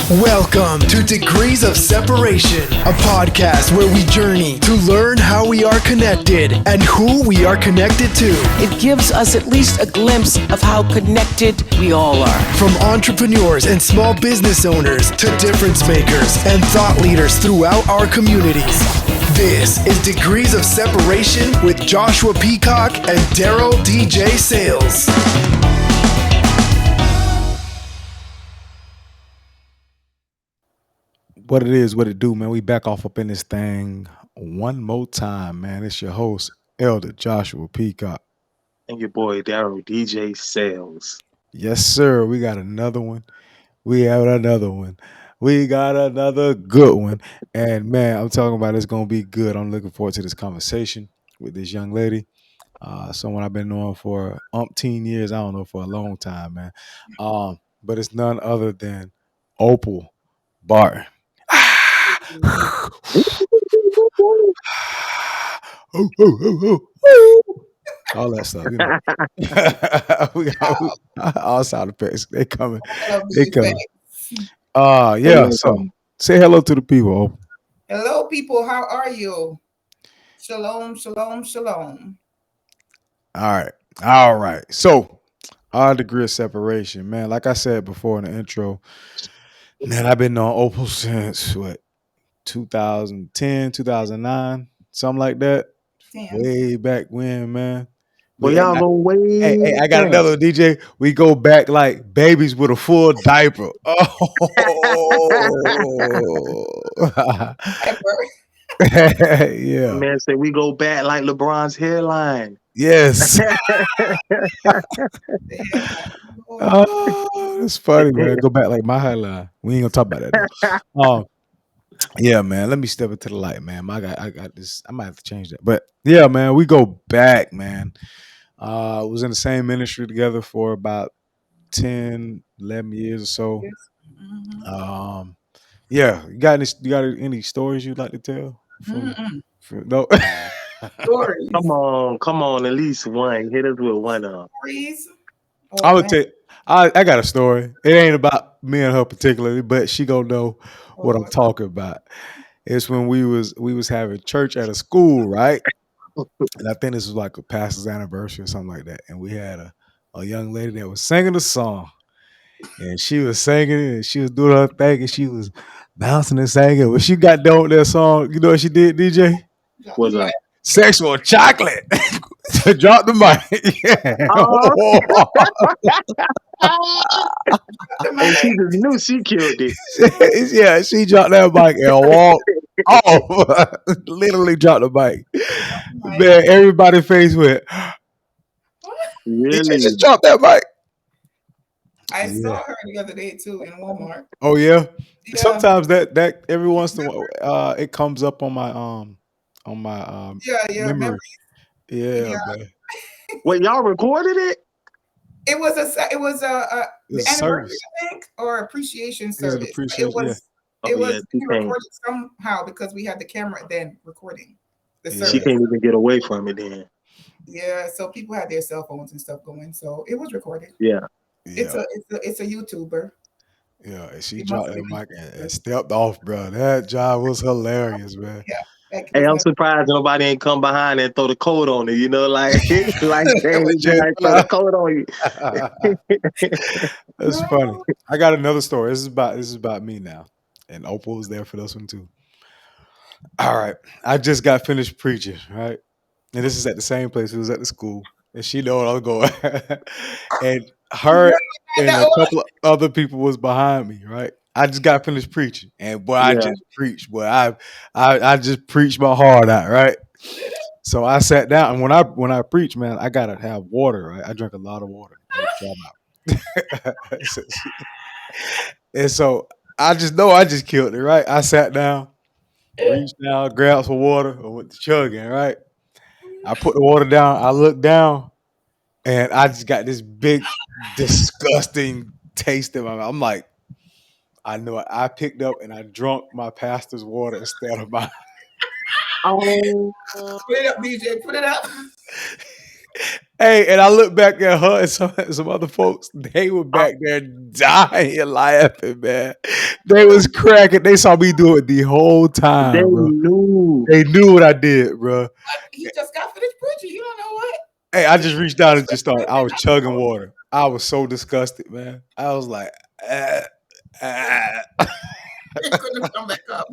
Welcome to Degrees of Separation, a podcast where we journey to learn how we are connected and who we are connected to. It gives us at least a glimpse of how connected we all are. From entrepreneurs and small business owners to difference makers and thought leaders throughout our communities. This is Degrees of Separation with Joshua Peacock and Daryl DJ Sales. What it is, what it do, man. We back off up in this thing one more time, man. It's your host, Elder Joshua Peacock. And your boy, Daryl DJ Sales. Yes, sir. We got another one. We have another one. We got another good one. And, man, I'm talking about it's going to be good. I'm looking forward to this conversation with this young lady. Someone I've been knowing for umpteen years. I don't know, for a long time, man. But it's none other than Opal Barton. All that stuff, you know. We got all sound effects. They coming. They coming. Yeah. So say hello to the people. Opal. Hello, people. How are you? Shalom, shalom, shalom. All right. So our degree of separation, man. Like I said before in the intro, man, I've been on Opal since 2010, 2009, something like that. Damn. Way back when, man. Well, y'all go way. Hey, I got another DJ. We go back like babies with a full diaper. Yeah. Man said we go back like LeBron's hairline. Yes. Oh, it's funny, man. Go back like my highline. We ain't gonna talk about that though. Yeah, man. Let me step into the light, man. I got this. I might have to change that. But yeah, man, we go back, man. Was in the same ministry together for about 10, 11 years or so. Mm-hmm. Yeah. You got any stories you'd like to tell? No. Stories. Come on, at least one. Hit us with one of. Stories. I would tell. I got a story. It ain't about me and her particularly, but she gonna know what I'm talking about. It's when we was having church at a school, right? And I think this was like a pastor's anniversary or something like that. And we had a young lady that was singing a song, and she was singing and she was doing her thing and she was bouncing and singing. When she got done with that song, you know what she did, DJ? What's up? Sexual chocolate. Drop the mic. Yeah. And she just knew she killed it. Yeah, she dropped that mic and walked off. Literally dropped the mic. Man, everybody face went. Really? Did you just drop that mic? I saw her the other day too in Walmart. Oh yeah. Yeah. Sometimes that every once in a while it comes up on my memory. Yeah, man. Wait, y'all recorded it? It was a anniversary, service. I think, or appreciation It was an service. appreciation, It was yeah, being recorded somehow because we had the camera then recording the service. She can't even get away from it then. Yeah, so people had their cell phones and stuff going, so it was recorded. Yeah. It's a YouTuber. Yeah, and she dropped that mic and stepped off, bro. That job was hilarious, man. Yeah. Hey, I'm surprised nobody ain't come behind and throw the coat on it. You know, like hey, throw the coat on you. That's funny. I got another story. This is about me now, and Opal was there for this one too. All right, I just got finished preaching, right, and this is at the same place. It was at the school, and she know what I was going, and her and a couple of other people was behind me, right. I just got finished preaching, and boy, I just preached. Boy, I just preached my heart out, right. So I sat down, and when I preach, man, I gotta have water, right. I drink a lot of water. And so I just know I just killed it, right. I sat down, reached down, grabbed some water, and went to chugging, right. I put the water down. I looked down, and I just got this big, disgusting taste in my mouth. I'm like, I know it. I picked up and I drunk my pastor's water instead of mine. Put it up, DJ. Put it up. Hey, and I look back at her and some other folks. They were back there dying laughing, man. They was cracking. They saw me do it the whole They time, bro. knew. They knew what I did, bro. He just got finished preaching. You don't know what? Hey, I just reached down and just started. I was chugging He water. I was so disgusted, man. I was like, ah, ah. couldn't come back up.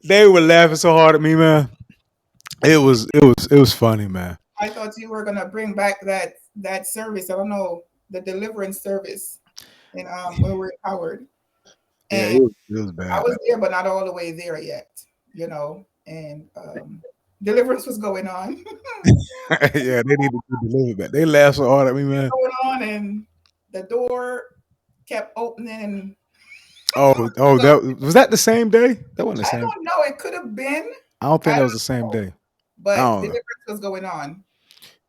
They were laughing so hard at me, man. It was funny, man. I thought you were gonna bring back that service. I don't know, the deliverance service, and when we were in Howard, Yeah, and it was I bad, was there, but not all the way there yet. And deliverance was going on, man. Yeah, they need to be delivered back. They laughed so hard at me, man. and the door kept opening. And Oh, that was that the same day? That wasn't the I same. don't know. It could have been, I don't think I that was don't the same know, day. I but don't know. deliverance was going on,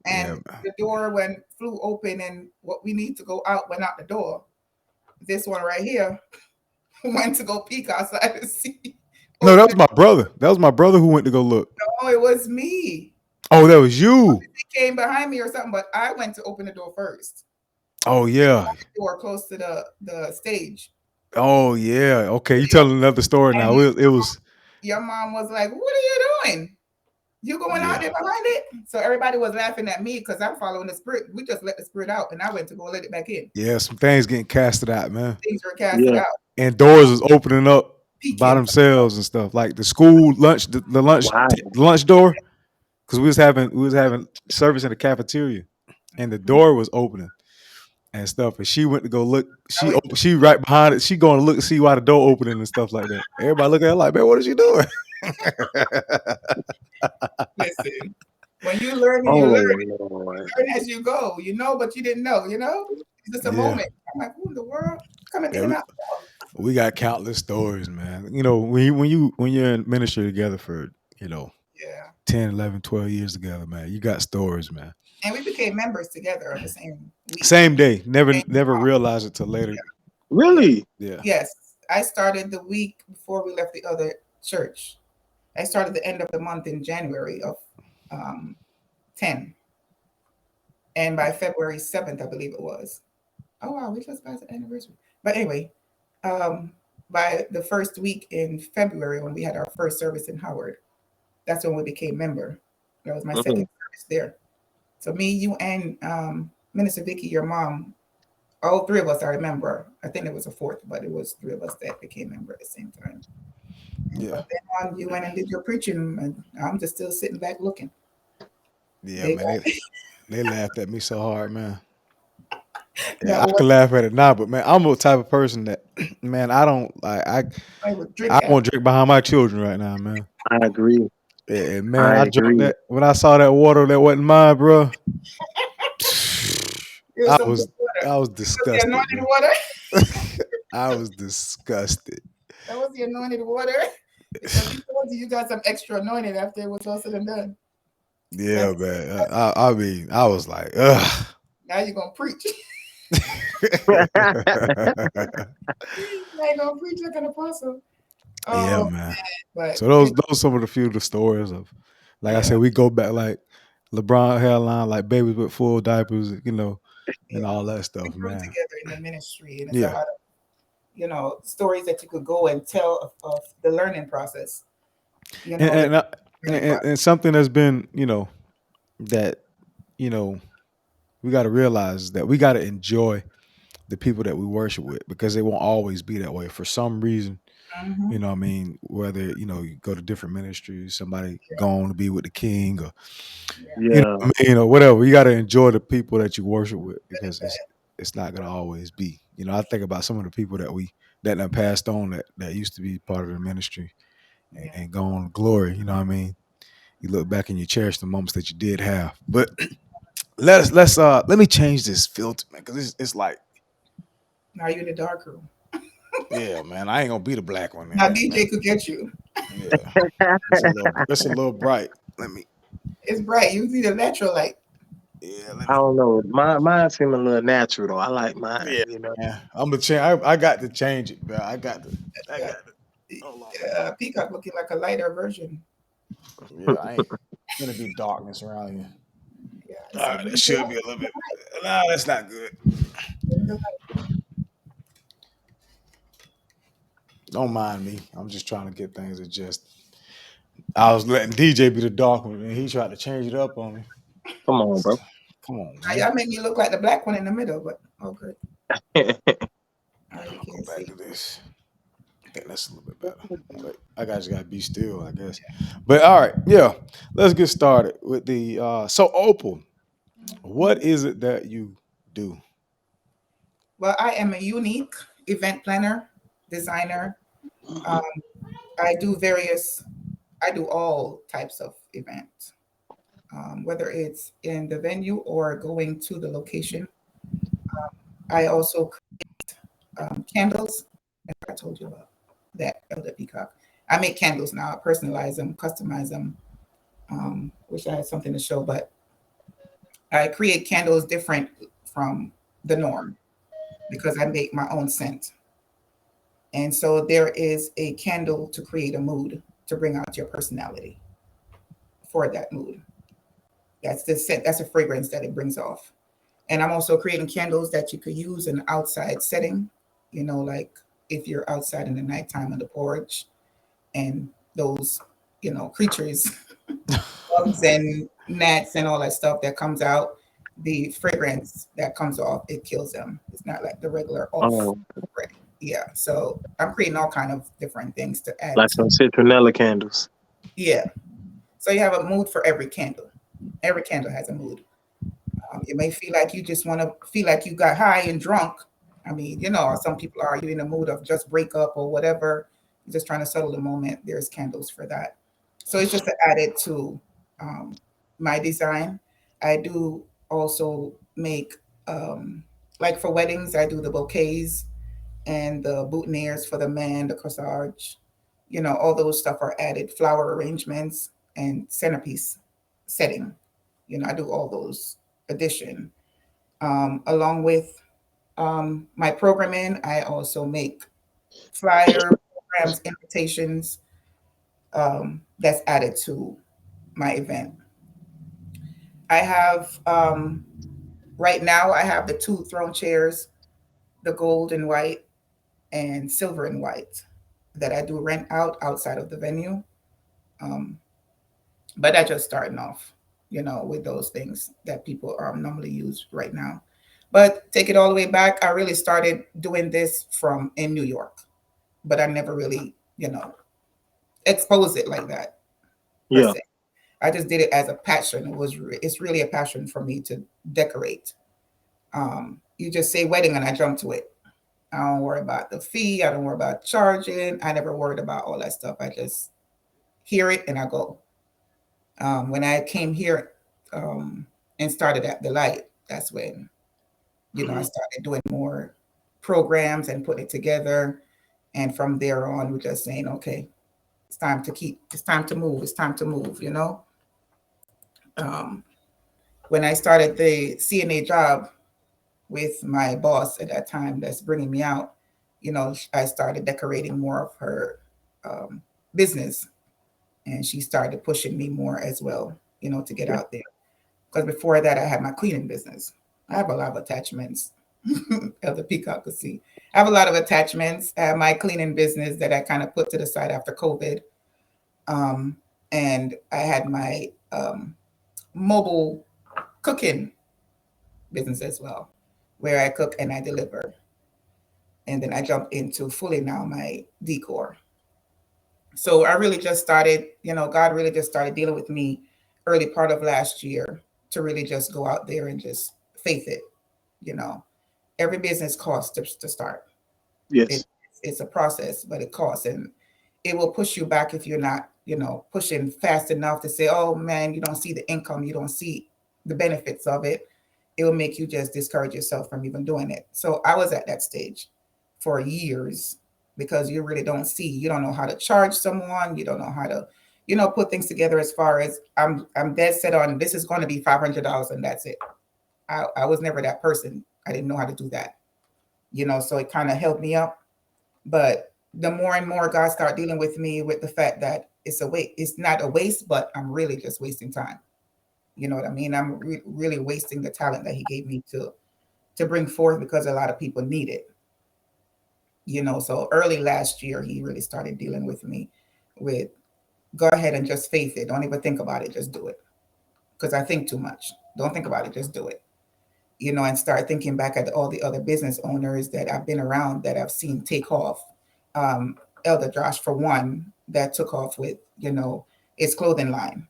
Yeah, and the door flew open, and what we need to go out went out the door. This one right here went to go peek outside to see. no, that was my brother. That was my brother who went to go look. No, it was me. Oh, that was you. He came behind me or something, but I went to open the door first. Oh yeah. The door close to the stage. Oh yeah. Okay, you telling another story now. And It was your mom was like, "What are you doing? You going out yeah. there behind it?" So everybody was laughing at me because I'm following the spirit. We just let the spirit out, and I went to go let it back in. Yeah, some things getting casted out, man. Things were casted Yeah. out. And doors was opening up by Peeking. themselves and stuff. Like the school lunch, the Wow. lunch door, because we was having service in the cafeteria, and the door was opening and stuff. And she went to go look. She right behind it. She going to look and see why the door opening and stuff like that. Everybody looking at her like, man, what is she doing? Listen, when you learn, Oh, you learn. Lord. Learn as you go. You know, but you didn't know. It's just a Yeah. moment. I'm like, who in the world? Coming in and out. We got countless stories, man. When you're in ministry together for, Yeah. 10, 11, 12 years together, man, you got stories, man. And we became members together on the same week. Same day. Never Same never time. realized it till later. Really? Yeah. Yes. I started the week before we left the other church. I started the end of the month in January of 10. And by February 7th, I believe it was. Oh, wow. We just passed the anniversary. But anyway, by the first week in February, when we had our first service in Howard, that's when we became member. That was my second service there. So me, you, and Minister Vicky, your mom, all three of us, I remember. I think there was a fourth, but it was three of us that became member at the same time. Yeah. But then on, you went and did your preaching, and I'm just still sitting back looking. Yeah, man. They laughed at me so hard, man. Yeah, No, I can laugh at it now, but man, I'm the type of person that, man, I don't like I would drink I that. won't drink behind my children right now, man. I agree. Yeah, man, I I drank agree. that when I saw that water that wasn't mine, bro. It I some was good water. I was That was the disgusted, anointed bro. water. I was disgusted. That was the anointed water. Because he told you got some extra anointed after it was all said and done. Yeah, man. I mean, I was like, ugh. Now you're gonna preach. Yeah, Now you're gonna preach like an apostle. Oh, man. but So those some of the few of the stories of, like I said, we go back like LeBron hairline, like babies with full diapers, and all that we stuff, grew man. together in the ministry, and it's Yeah. a lot of stories that you could go and tell of the learning process. And something that's been, that, we got to realize that we got to enjoy the people that we worship with, because they won't always be that way for some reason. Mhm. You know what I mean? Whether, you go to different ministries, somebody going to be with the king, or, Yeah. or whatever. You got to enjoy the people that you worship with, because it's not going to always be. I think about some of the people that done passed on that used to be part of the ministry and go on to glory. You know what I mean? You look back and you cherish the moments that you did have. But let me change this filter, man, because it's like, Now you're in the dark room. yeah, man, I ain't gonna be the black one. Now Man. DJ could get you. Yeah, it's a little bright. Let me. It's bright. You see the natural light. Yeah, let I me. don't know. Mine seem a little natural though. I like mine. Yeah, I'm gonna change. I got to change it, bro. I got to. Hold on. Peacock looking like a lighter version. Yeah, I ain't gonna be darkness around here. I All said, right, that should be a little bit. Nah, that's not good. Don't mind me. I'm just trying to get things adjusted. I was letting DJ be the dark one, and he tried to change it up on me. Come on, bro. Come on, Now, man. y'all make me look like the black one in the middle, but oh, good. You Go can't back see. to this. I think that's a little bit better. Wait, I just gotta be still, I guess. But all right, yeah. Let's get started with the so Opal, what is it that you do? Well, I am a unique event planner, designer. Um, I do all types of events, whether it's in the venue or going to the location. I also create candles. I told you about that, Elder Peacock. I make candles now. I personalize them, customize them. Wish I had something to show, but I create candles different from the norm because I make my own scent. And so there is a candle to create a mood, to bring out your personality for that mood. That's the scent, that's a fragrance that it brings off. And I'm also creating candles that you could use in an outside setting, like if you're outside in the nighttime on the porch and those, creatures, bugs and gnats and all that stuff that comes out, the fragrance that comes off, it kills them. It's not like the regular off. Oh, Yeah. So I'm creating all kind of different things to add like to. some citronella candles. Yeah. So you have a mood for every candle. Every candle has a mood. You may feel like you just want to feel like you got high and drunk. I mean, some people are you in a mood of just break up or whatever, just trying to settle the moment. There's candles for that. So it's just added to um, my design. I do also make, like for weddings, I do the bouquets and the boutonnieres for the men, the corsage. All those stuff are added, flower arrangements and centerpiece setting. I do all those addition. Along with my programming, I also make flyer programs, invitations that's added to my event. I have right now I have the two throne chairs, the gold and white and silver and white that I do rent out outside of the venue. Um, but I just starting off, with those things that people normally use right now. But take it all the way back, I really started doing this from in New York, but I never really, exposed it like that per Yeah. se. I just did it as a passion. It's really a passion for me to decorate. You just say wedding and I jump to it. I don't worry about the fee. I don't worry about charging. I never worried about all that stuff. I just hear it and I go. When I came here and started at the light, that's when I started doing more programs and putting it together. And from there on, we're just saying, okay, it's time to move. It's time to move. Um, when I started the CNA job with my boss at that time, that's bringing me out, I started decorating more of her um, business, and she started pushing me more as well, to get Yeah. out there. Because before that, I had my cleaning business. I have a lot of attachments. As the peacock could see, I have a lot of attachments. I have my cleaning business that I kind of put to the side after COVID, um, and I had my mobile cooking business as well, where I cook and I deliver. And then I jumped into fully now my decor. So I really just started, God really just started dealing with me early part of last year to really just go out there and just faith it. You know, every business costs to start. It, Yes. it's a process, but it costs, and it will push you back if you're not, pushing fast enough to say, "Oh man, you don't see the income, you don't see the benefits of it." It will make you just discourage yourself from even doing it. So I was at that stage for years because you really you don't know how to charge someone, you don't know how to, put things together as far as I'm dead set on this is going to be $500 and that's it. I was never that person. I didn't know how to do that, so it kind of held me up. But the more and more God started dealing with me with the fact that it's not a waste, but I'm really just wasting time. You know what I mean? I'm really wasting the talent that he gave me to bring forth because a lot of people need it. You know, so early last year he really started dealing with me with go ahead and just face it. Don't even think about it. Just do it. Because I think too much. Don't think about it. Just do it. You know, and start thinking back at all the other business owners that I've been around that I've seen take off. Um, Elder Josh, for one, that took off with, you know, his clothing line.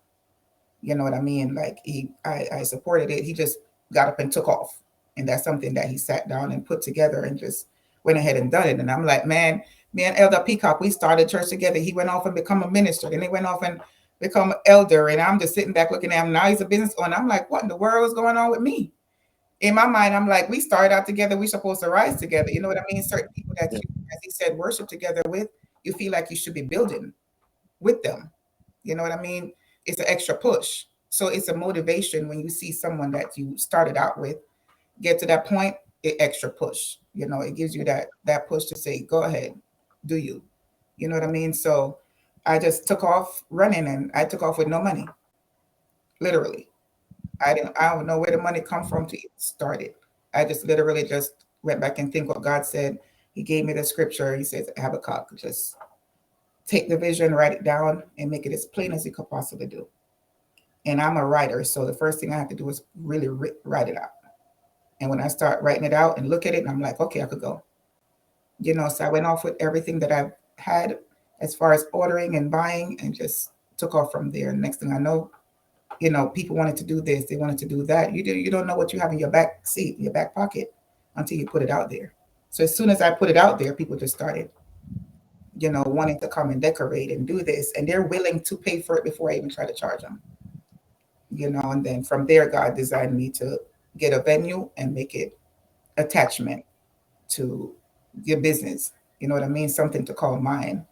You know what I mean? Like I supported it. He just got up and took off. And that's something that he sat down and put together and just went ahead and done it. And I'm like, man, me and Elder Peacock, we started church together. He went off and become a minister. Then he went off and become an elder. And I'm just sitting back looking at him. Now he's a business owner. I'm like, what in the world is going on with me? In my mind, I'm like, we started out together. We're supposed to rise together. You know what I mean? Certain people that you, as he said, worship together with, you feel like you should be building with them. You know what I mean? It's an extra push. So it's a motivation when you see someone that you started out with get to that point, it extra push. You know, it gives you that push to say, go ahead, do you. You know what I mean? So I just took off running and I took off with no money. Literally. I don't know where the money come from to start it. I just literally just went back and think what God said. He gave me the scripture. He says, Habakkuk, just take the vision, write it down, and make it as plain as you could possibly do. And I'm a writer, so the first thing I have to do is really write it out. And when I start writing it out and look at it, I'm like, okay, I could go. You know, so I went off with everything that I've had as far as ordering and buying and just took off from there. And next thing I know, you know, people wanted to do this, they wanted to do that. You don't know what you have in your back seat, in your back pocket until you put it out there. So as soon as I put it out there, people just started, you know, wanting to come and decorate and do this. And they're willing to pay for it before I even try to charge them. You know, and then from there, God designed me to get a venue and make it attachment to your business. You know what I mean? Something to call mine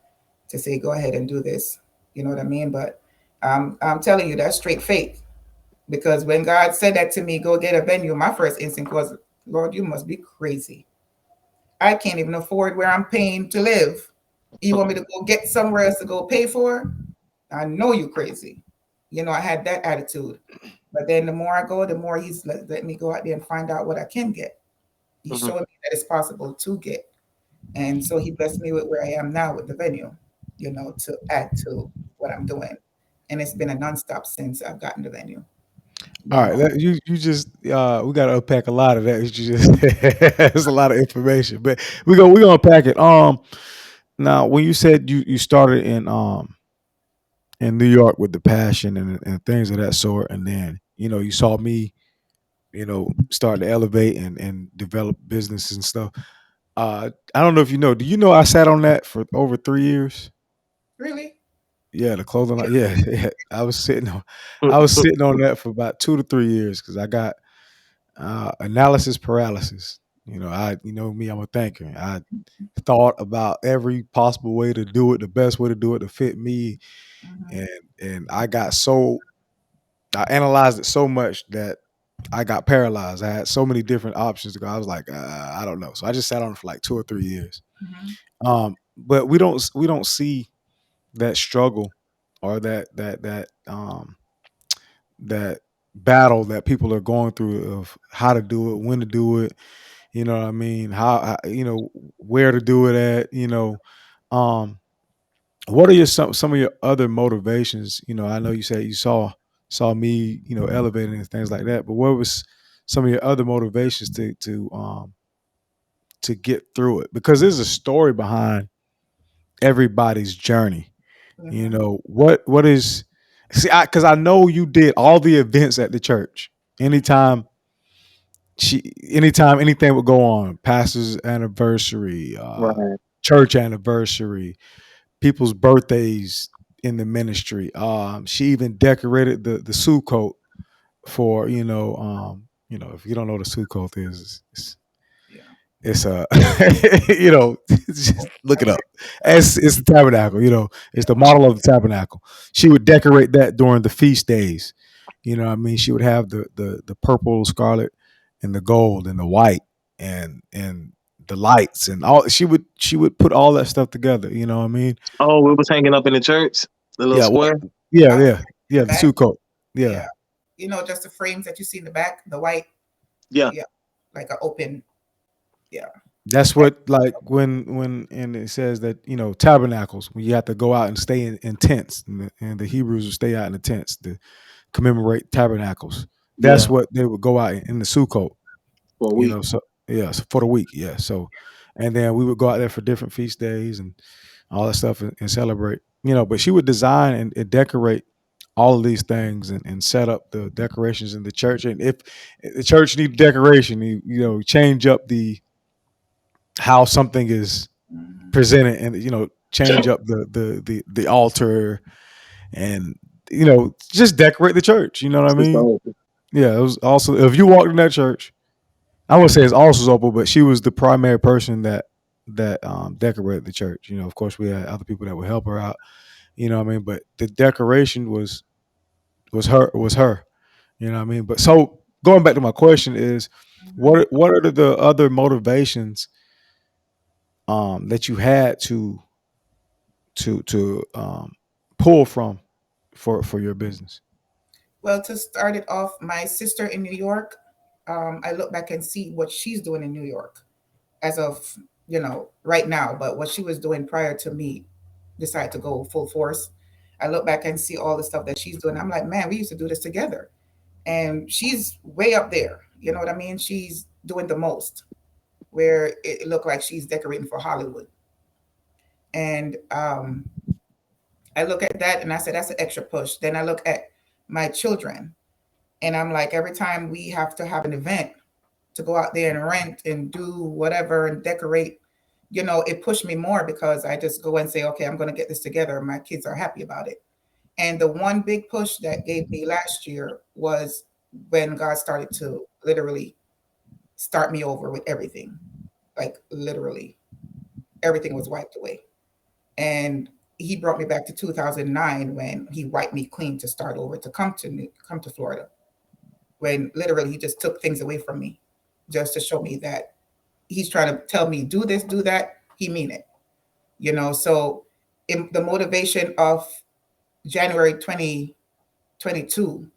to say, go ahead and do this. You know what I mean? But I'm telling you, that's straight faith. Because when God said that to me, go get a venue, my first instinct was, Lord, you must be crazy. I can't even afford where I'm paying to live. You want me to go get somewhere else to go pay for? I know you're crazy. You know, I had that attitude. But then the more I go, the more he's let me go out there and find out what I can get. He showed me that it's possible to get. And so he blessed me with where I am now with the venue, you know, to add to what I'm doing. And it's been a nonstop since I've gotten the venue. All right, you just we got to unpack a lot of that. You just it's a lot of information, but we gonna unpack it. Now when you said you started in New York with the passion and things of that sort, and then you know you saw me, you know, start to elevate and develop business and stuff. I don't know if you know. Do you know I sat on that for over 3 years? Really? Yeah, the clothing line. Yeah, yeah. I was sitting on that for about 2 to 3 years because I got analysis paralysis. You know me, I'm a thinker. I thought about every possible way to do it, the best way to do it to fit me, Mm-hmm. and I analyzed it so much that I got paralyzed. I had so many different options to go. I was like, I don't know. So I just sat on it for like 2 or 3 years. Mm-hmm. But we don't see that struggle or that battle that people are going through of how to do it, when to do it. You know what I mean? You know, where to do it at. You know, um, what are some of your other motivations? You know, I know you said you saw me, you know, elevating and things like that. But what was some of your other motivations to get through it? Because there's a story behind everybody's journey. You Mm-hmm. know, what is see, because I know you did all the events at the church. Anytime anytime anything would go on, pastor's anniversary, Right. church anniversary, people's birthdays in the ministry. She even decorated the suit coat for you know, if you don't know what a suit coat is, Yeah. it's you know, just look it up. It's the tabernacle, you know, it's the model of the tabernacle. She would decorate that during the feast days. You know what I mean? She would have the purple, scarlet, and the gold and the white and the lights and all. She would put all that stuff together. You know what I mean? Oh, it was hanging up in the church, the little Yeah, square. yeah, I, yeah, the yeah. The back. suit coat. Yeah. Yeah, just the frames that you see in the back, the white, Yeah. yeah, like an open, yeah. That's what, like, when and it says that, tabernacles, when you have to go out and stay in tents, and the Hebrews would stay out in the tents to commemorate tabernacles. That's Yeah. what they would go out in the Sukkot. For a week. So yeah, so for the week, yeah. So, and then we would go out there for different feast days and all that stuff, and celebrate. But she would design and decorate all of these things, and set up the decorations in the church. And if the church need decoration, change up the how something is Mhm. presented, and change up the altar, and just decorate the church. You know what I Sister mean? Opal. Yeah, it was also, if you walked in that church, I would say it's also Opal, but she was the primary person that decorated the church. Of course, we had other people that would help her out. You know what I mean? But the decoration was her. You know what I mean? But so, going back to my question is, Mhm. what are the other motivations that you had to pull from for your business? Well, to start it off, my sister in New York, I look back and see what she's doing in New York as of, right now, but what she was doing prior to me decide to go full force. I look back and see all the stuff that she's doing. I'm like, man, we used to do this together. And she's way up there. You know what I mean? She's doing the most, where it looked like she's decorating for Hollywood. And I look at that and I said, that's an extra push. Then I look at my children and I'm like, every time we have to have an event to go out there and rent and do whatever and decorate, it pushed me more because I just go and say, okay, I'm going to get this together. My kids are happy about it. And the one big push that gave me last year was when God started to literally start me over with everything. Like literally, everything was wiped away. And he brought me back to 2009 when he wiped me clean to start over to come to Florida. When literally he just took things away from me just to show me that he's trying to tell me do this, do that. He mean it, So in the motivation of January 2022,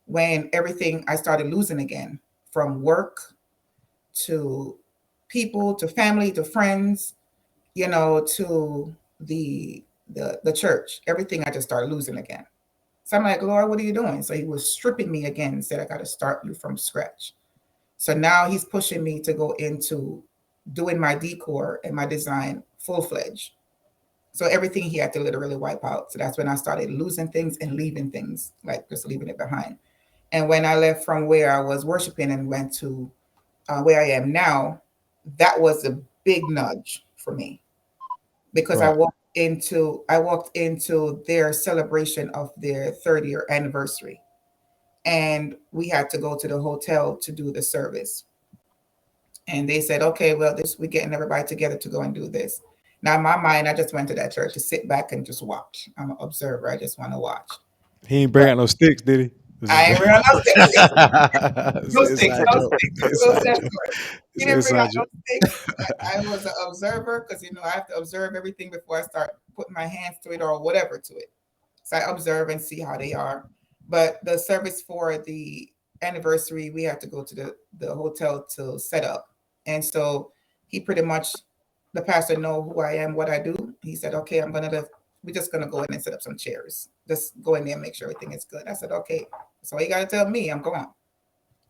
when everything I started losing again, from work to people to family to friends, to the the church, everything I just started losing again. So I'm like, Lord, what are you doing? So he was stripping me again and said, I got to start you from scratch. So now he's pushing me to go into doing my decor and my design full fledged. So everything he had to literally wipe out. So that's when I started losing things and leaving things, like just leaving it behind. And when I left from where I was worshiping and went to where I am now, that was a big nudge for me because Right. I walked into their celebration of their 30th anniversary, and we had to go to the hotel to do the service. And they said, okay, well, this we're getting everybody together to go and do this. Now, in my mind, I just went to that church to sit back and just watch. I'm an observer. I just want to watch. He ain't bring But out no sticks, did he? This is I ain't bring out no sticks. it's No an sticks, inside no joke. sticks. It's We'll an inside set joke. for it. He It's an didn't bring out inside no joke. sticks. I was an observer because I have to observe everything before I start putting my hands to it or whatever to it. So I observe and see how they are. But the service for the anniversary, we had to go to the hotel to set up. And so he pretty much, the pastor know who I am, what I do. He said, okay, we're just gonna go in and set up some chairs. Just go in there and make sure everything is good. I said, okay. So you gotta tell me, I'm going.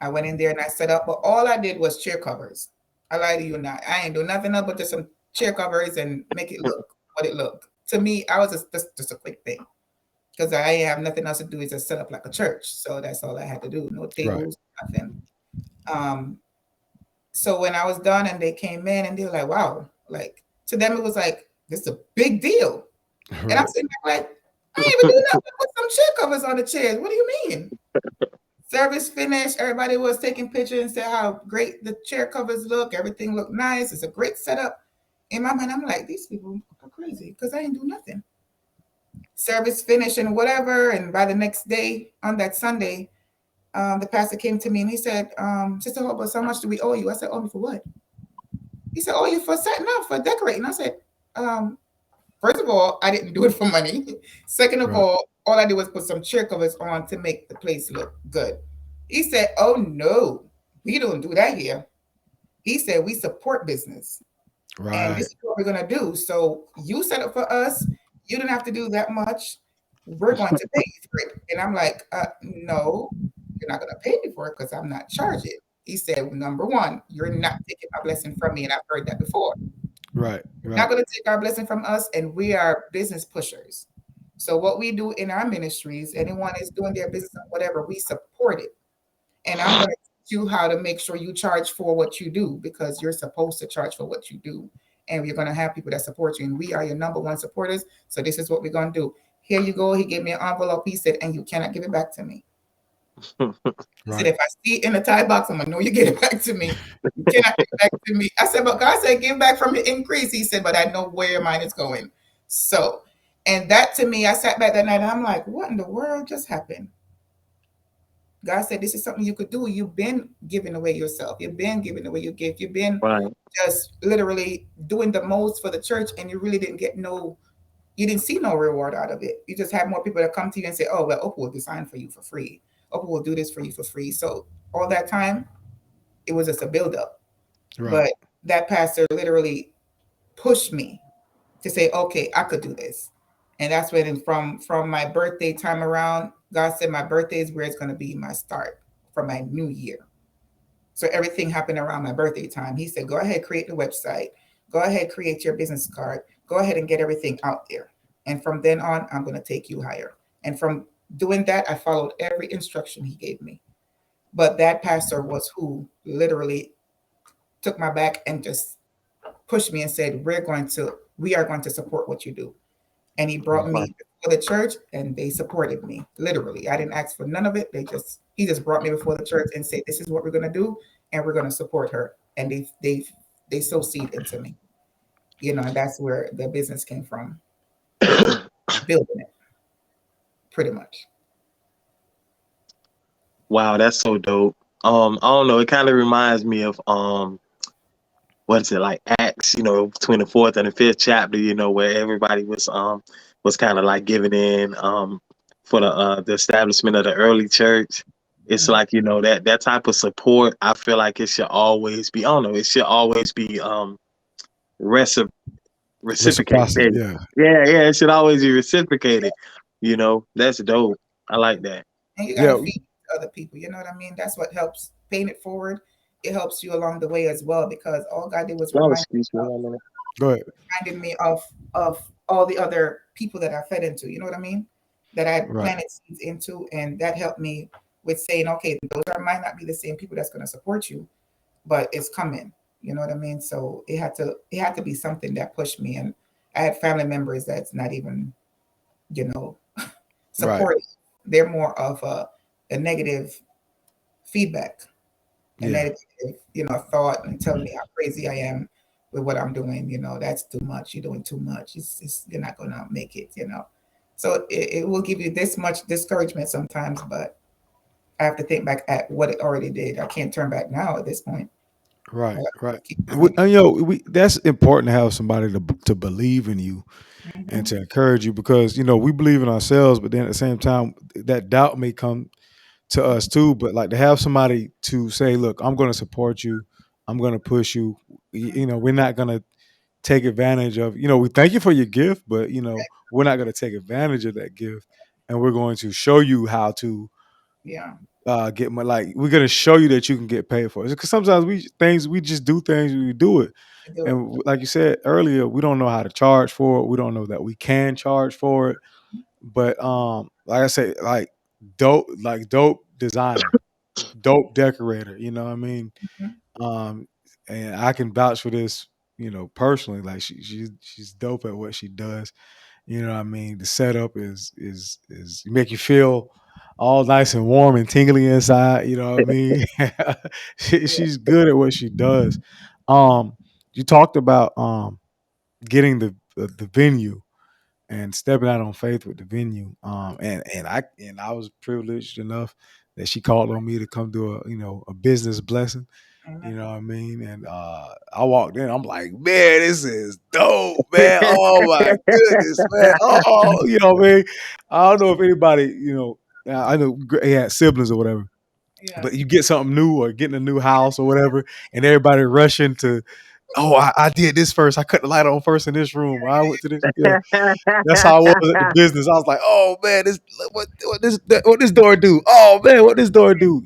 I went in there and I set up, but all I did was chair covers. I lie to you not. I ain't do nothing else but just some chair covers and make it look what it looked. To me, I was just a quick thing because I have nothing else to do is just set up like a church. So that's all I had to do. No Right. tables, nothing. Um, so when I was done and they came in and they were like, wow, like to them it was like, this is a big deal. And I'm Right. sitting there like, I ain't even do nothing. Put some chair covers on the chairs. What do you mean? Service finished. Everybody was taking pictures and said how great the chair covers look. Everything looked nice. It's a great setup. In my mind, I'm like, these people are crazy because I ain't do nothing. Service finished and whatever. And by the next day, on that Sunday, the pastor came to me and he said, Sister Hope, how much do we owe you? I said, owe me for what? He said, owe you for setting up, for decorating. I said, um, first of all, I didn't do it for money. Second of Right. all, all I did was put some chair covers on to make the place look good. He said, "Oh no, we don't do that here." He said, "We support business, and Right. this is what we're gonna do. So you set up for us. You don't have to do that much. We're going to pay you for it." And I'm like, "No, you're not gonna pay me for it because I'm not charging." He said, "Number one, you're not taking my blessing from me," and I've heard that before. Right. You're not Right. going to take our blessing from us, and we are business pushers. So what we do in our ministries, anyone is doing their business or whatever, we support it. And I'm going to teach you how to make sure you charge for what you do because you're supposed to charge for what you do. And we're going to have people that support you. And we are your number one supporters. So this is what we're going to do. Here you go. He gave me an envelope. He said, and you cannot give it back to me. He said, Right. if I see it in the tie box, I'm going to know you get it back to me. You cannot give it back to me. I said, but God said, give back from the increase. He said, but I know where mine is going. So, and that to me, I sat back that night and I'm like, what in the world just happened? God said, this is something you could do. You've been giving away yourself. You've been giving away your gift. You've been Right. just literally doing the most for the church and you really didn't get you didn't see no reward out of it. You just had more people that come to you and say, oh, well, Opal will design for you for free. Opal will do this for you for free. So all that time, it was just a buildup. Right. But that pastor literally pushed me to say, okay, I could do this. And that's when from my birthday time around, God said my birthday is where it's going to be my start for my new year. So everything happened around my birthday time. He said, go ahead, create the website. Go ahead, create your business card. Go ahead and get everything out there. And from then on, I'm going to take you higher. And from doing that, I followed every instruction he gave me. But that pastor was who literally took my back and just pushed me and said, we are going to support what you do. And he brought Right. me before the church and they supported me. Literally. I didn't ask for none of it. He just brought me before the church and said, this is what we're gonna do, and we're gonna support her. And they sow seed into me. And that's where the business came from. Building it, pretty much. Wow, that's so dope. I don't know. It kind of reminds me of what is it like Acts? Between the fourth and the fifth chapter. Where everybody was kind of like giving in for the establishment of the early church. It's Mhm. like that type of support. I feel like it should always be. I don't know. It should always be recip- reciprocated. Reciprocity. Yeah. Yeah, yeah. It should always be reciprocated. That's dope. I like that. And you gotta Yeah. feed other people. You know what I mean? That's what helps paying it forward. It helps you along the way as well because all God did was Y'all remind excuse me one minute. Go ahead. reminded me of all the other people that I fed into. You know what I mean? That I Right. planted seeds into, and that helped me with saying, okay, might not be the same people that's going to support you, but it's coming. You know what I mean? So it had to be something that pushed me, and I had family members that's not even you know Right. supportive. They're more of a negative feedback, a Yeah. negative thought, and telling me how crazy I am with what I'm doing. That's too much. You're doing too much. You're not gonna make it. So it will give you this much discouragement sometimes, but I have to think back at what it already did. I can't turn back now at this point. I Right. have to Right. keep going. That's important to have somebody to believe in you and Mhm. to encourage you because we believe in ourselves, but then at the same time that doubt may come to us too. But like to have somebody to say, "Look, I'm going to support you. I'm going to push you. We're not going to take advantage of. We thank you for your gift, but we're not going to take advantage of that gift, and we're going to show you how to." Yeah, Get my like we're gonna show you that you can get paid for it because sometimes we just do things we do it I do it. and like you said earlier we don't know how to charge for it, we don't know that we can charge for it, but like I say, dope designer, dope decorator, you know what I mean. Mhm. um and I can vouch for this, personally, like she's dope at what she does. You know what I mean? The setup is make you feel all nice and warm and tingly inside. You know what I mean? Yeah, She's good at what she does. Um, you talked about getting the venue and stepping out on faith with the venue. And I was privileged enough that she called on me to come do a business blessing. You know what I mean? And I walked in, I'm like, man, this is dope, man. Oh my goodness, man. Oh, you know what I mean? I don't know if anybody, I know he had siblings or whatever, Yeah. but you get something new or getting a new house or whatever, and everybody rushing to, oh, I did this first. I cut the light on first in this room. I went to this, that's how I was at the business. I was like, oh man, what this door do? Oh man, what this door do?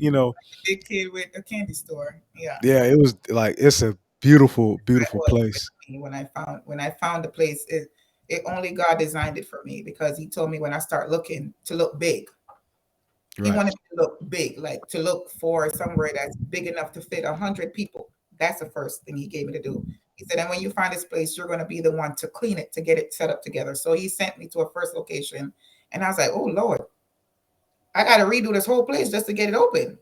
Big kid with a candy store. Yeah. Yeah, it was like it's a beautiful, That beautiful was place. me when I found the place. It only God designed it for me because He told me when I start looking to look big. He Right. wanted me to look big, like to look for somewhere that's big enough to fit 100 people. That's the first thing He gave me to do. He said, and when you find this place, you're going to be the one to clean it, to get it set up together. So He sent me to a first location, and I was like, oh Lord, I got to redo this whole place just to get it open,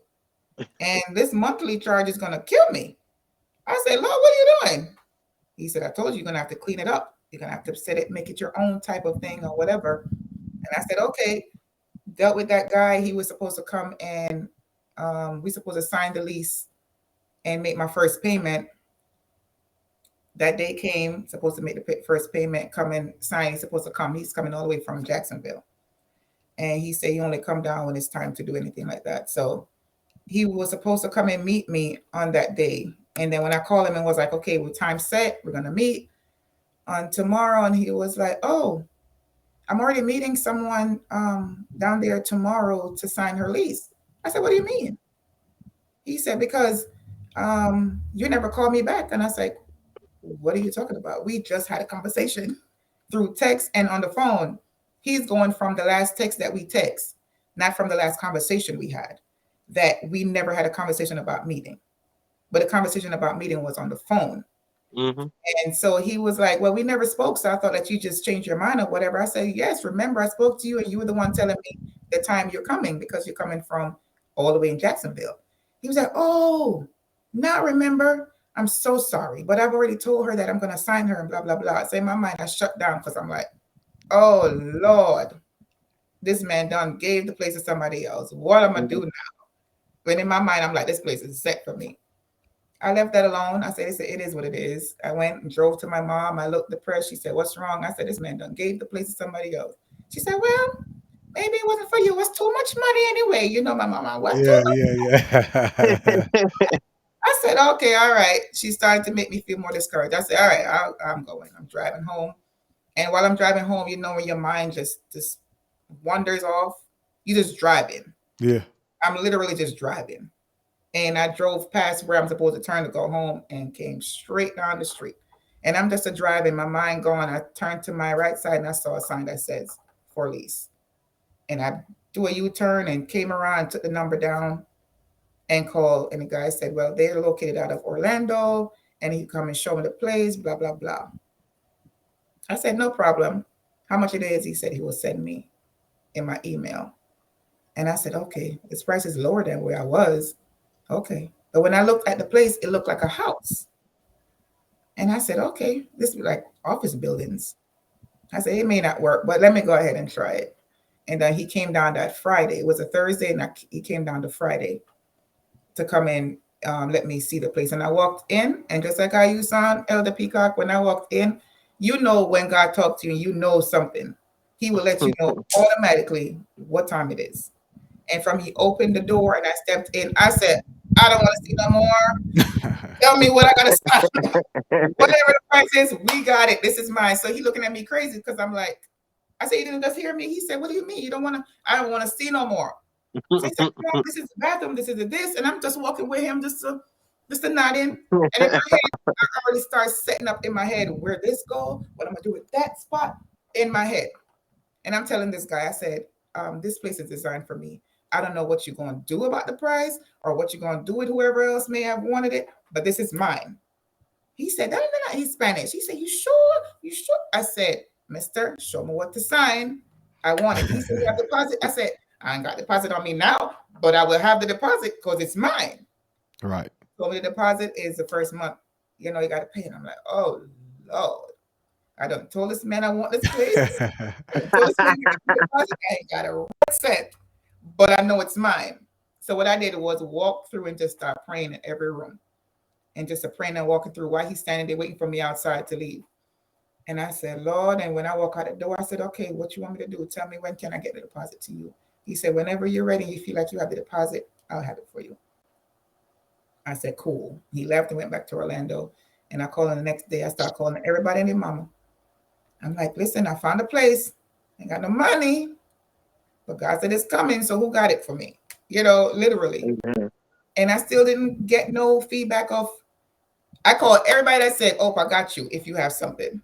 and this monthly charge is going to kill me. I said, Lord, what are you doing? He said, I told you you're going to have to clean it up. You're going to have to set it, make it your own type of thing or whatever. And I said, okay. Dealt with that guy. He was supposed to come and we supposed to sign the lease and make my first payment. That day came, supposed to make the first payment, come and sign. He's supposed to come. He's coming all the way from Jacksonville. And he said he only come down when it's time to do anything like that. So he was supposed to come and meet me on that day. And then when I called him and was like, okay, well, time set, we're going to meet on tomorrow. And he was like, oh, I'm already meeting someone down there tomorrow to sign her lease. I said, what do you mean? He said, because you never called me back. And I was like, what are you talking about? We just had a conversation through text and on the phone. He's going from the last text that we text, not from the last conversation we had, that we never had a conversation about meeting. But the conversation about meeting was on the phone. Mm-hmm. And so he was like, well, we never spoke, so I thought that you just changed your mind or whatever. I said, yes, remember I spoke to you and you were the one telling me the time you're coming because you're coming from all the way in Jacksonville. He was like, oh, now remember, I'm so sorry, but I've already told her that I'm going to sign her and blah, blah, blah. So in my mind, I shut down because I'm like, oh, Lord, this man done gave the place to somebody else. What am I going to do now? But in my mind, I'm like, this place is set for me. I left that alone. I said, it is what it is. I went and drove to my mom. I looked depressed. She said, what's wrong? I said, this man done gave the place to somebody else. She said, well, maybe it wasn't for you. It was too much money anyway. You know, my mama was too much. Yeah. I said, okay, all right. She started to make me feel more discouraged. I said, all right, I'm going. I'm driving home. And while I'm driving home, you know, when your mind just wanders off, you just driving. Yeah. I'm literally just driving. And I drove past where I'm supposed to turn to go home and came straight down the street. And I'm just driving, my mind going. I turned to my right side and I saw a sign that says for lease. And I do a U-turn and came around, took the number down and called. And the guy said, well, they're located out of Orlando and he come and show me the place, blah, blah, blah. I said, no problem. How much it is? He said he will send me in my email. And I said, okay, this price is lower than where I was. Okay. But when I looked at the place, it looked like a house. And I said, okay, this is like office buildings. I said, it may not work, but let me go ahead and try it. And then he came down that Friday. It was a Thursday, and he came down to Friday to come in, let me see the place. And I walked in, and just like how you sound, Elder Peacock, when I walked in, you know when God talks to you, you know something. He will let you know automatically what time it is. And from he opened the door and I stepped in, I said, I don't want to see no more. Tell me what I gotta sign. Whatever the price is, we got it. This is mine. So he looking at me crazy because I'm like, I said, you didn't just hear me. He said, what do you mean? You don't want to, I don't want to see no more. So he said, no, this is the bathroom, this is the this. And I'm just walking with him just to nod in. And in my head, I already start setting up in my head where this go, what I'm gonna do with that spot in my head. And I'm telling this guy, I said, this place is designed for me. I don't know what you're going to do about the price or what you're going to do with whoever else may have wanted it, but this is mine. He said, no, he's Spanish. He said, you sure? You sure? I said, mister, show me what to sign. I want it. He said, you have deposit? I said, I ain't got deposit on me now, but I will have the deposit because it's mine. Right. So the deposit is the first month. You know, you got to pay. And I'm like, oh, Lord. I done told this man I want this place. I told this man I ain't got a cent, but I know it's mine. So what I did was walk through and just start praying in every room. and just a praying and walking through while he's standing there waiting for me outside to leave. And I said, Lord, and when I walk out the door, I said, okay, what you want me to do? Tell me, when can I get the deposit to you? He said, whenever you're ready, you feel like you have the deposit, I'll have it for you. I said, cool. He left and went back to Orlando. And I called him the next day. I started calling everybody and their mama. I'm like, listen, I found a place. Ain't got no money. But God said it's coming. So who got it for me? Literally. Amen. And I still didn't get no feedback of. I called everybody that said, oh, I got you if you have something.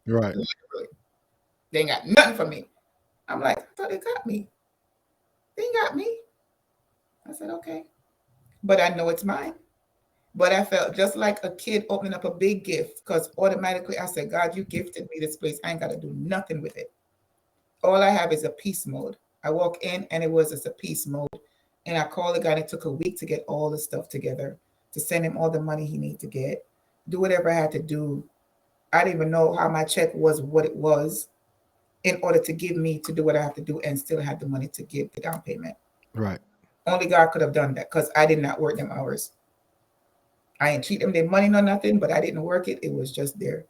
Right. Literally. They ain't got nothing for me. I'm like, I thought they got me. They ain't got me. I said, okay. But I know it's mine. But I felt just like a kid opening up a big gift, because automatically I said, God, you gifted me this place. I ain't got to do nothing with it. All I have is a peace mode. I walk in and it was just a peace mode. And I called the guy, and it took a week to get all the stuff together, to send him all the money he needed to get, do whatever I had to do. I didn't even know how my check was, what it was, in order to give me to do what I have to do and still have the money to give the down payment. Right. Only God could have done that, because I did not work them hours. I ain't cheat them their money nor nothing, but I didn't work it. It was just there,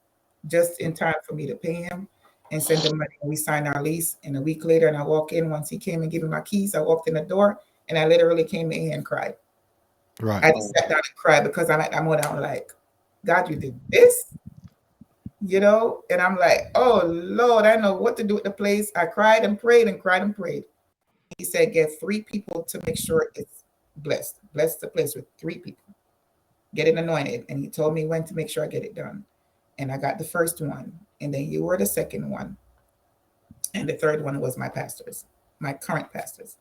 just in time for me to pay him and send him money. We signed our lease, and a week later, and I walk in. Once he came and gave me my keys, I walked in the door, and I literally came in here and cried. Right. I just sat down and cried, because I'm like, God, you did this, and I'm like, oh Lord, I know what to do with the place. I cried and prayed and cried and prayed. He said, get 3 people to make sure it's blessed. Bless the place with 3 people. Get it anointed. And he told me when to make sure I get it done. And I got the first one. And then you were the second one. And the third one was my pastors, my current pastors.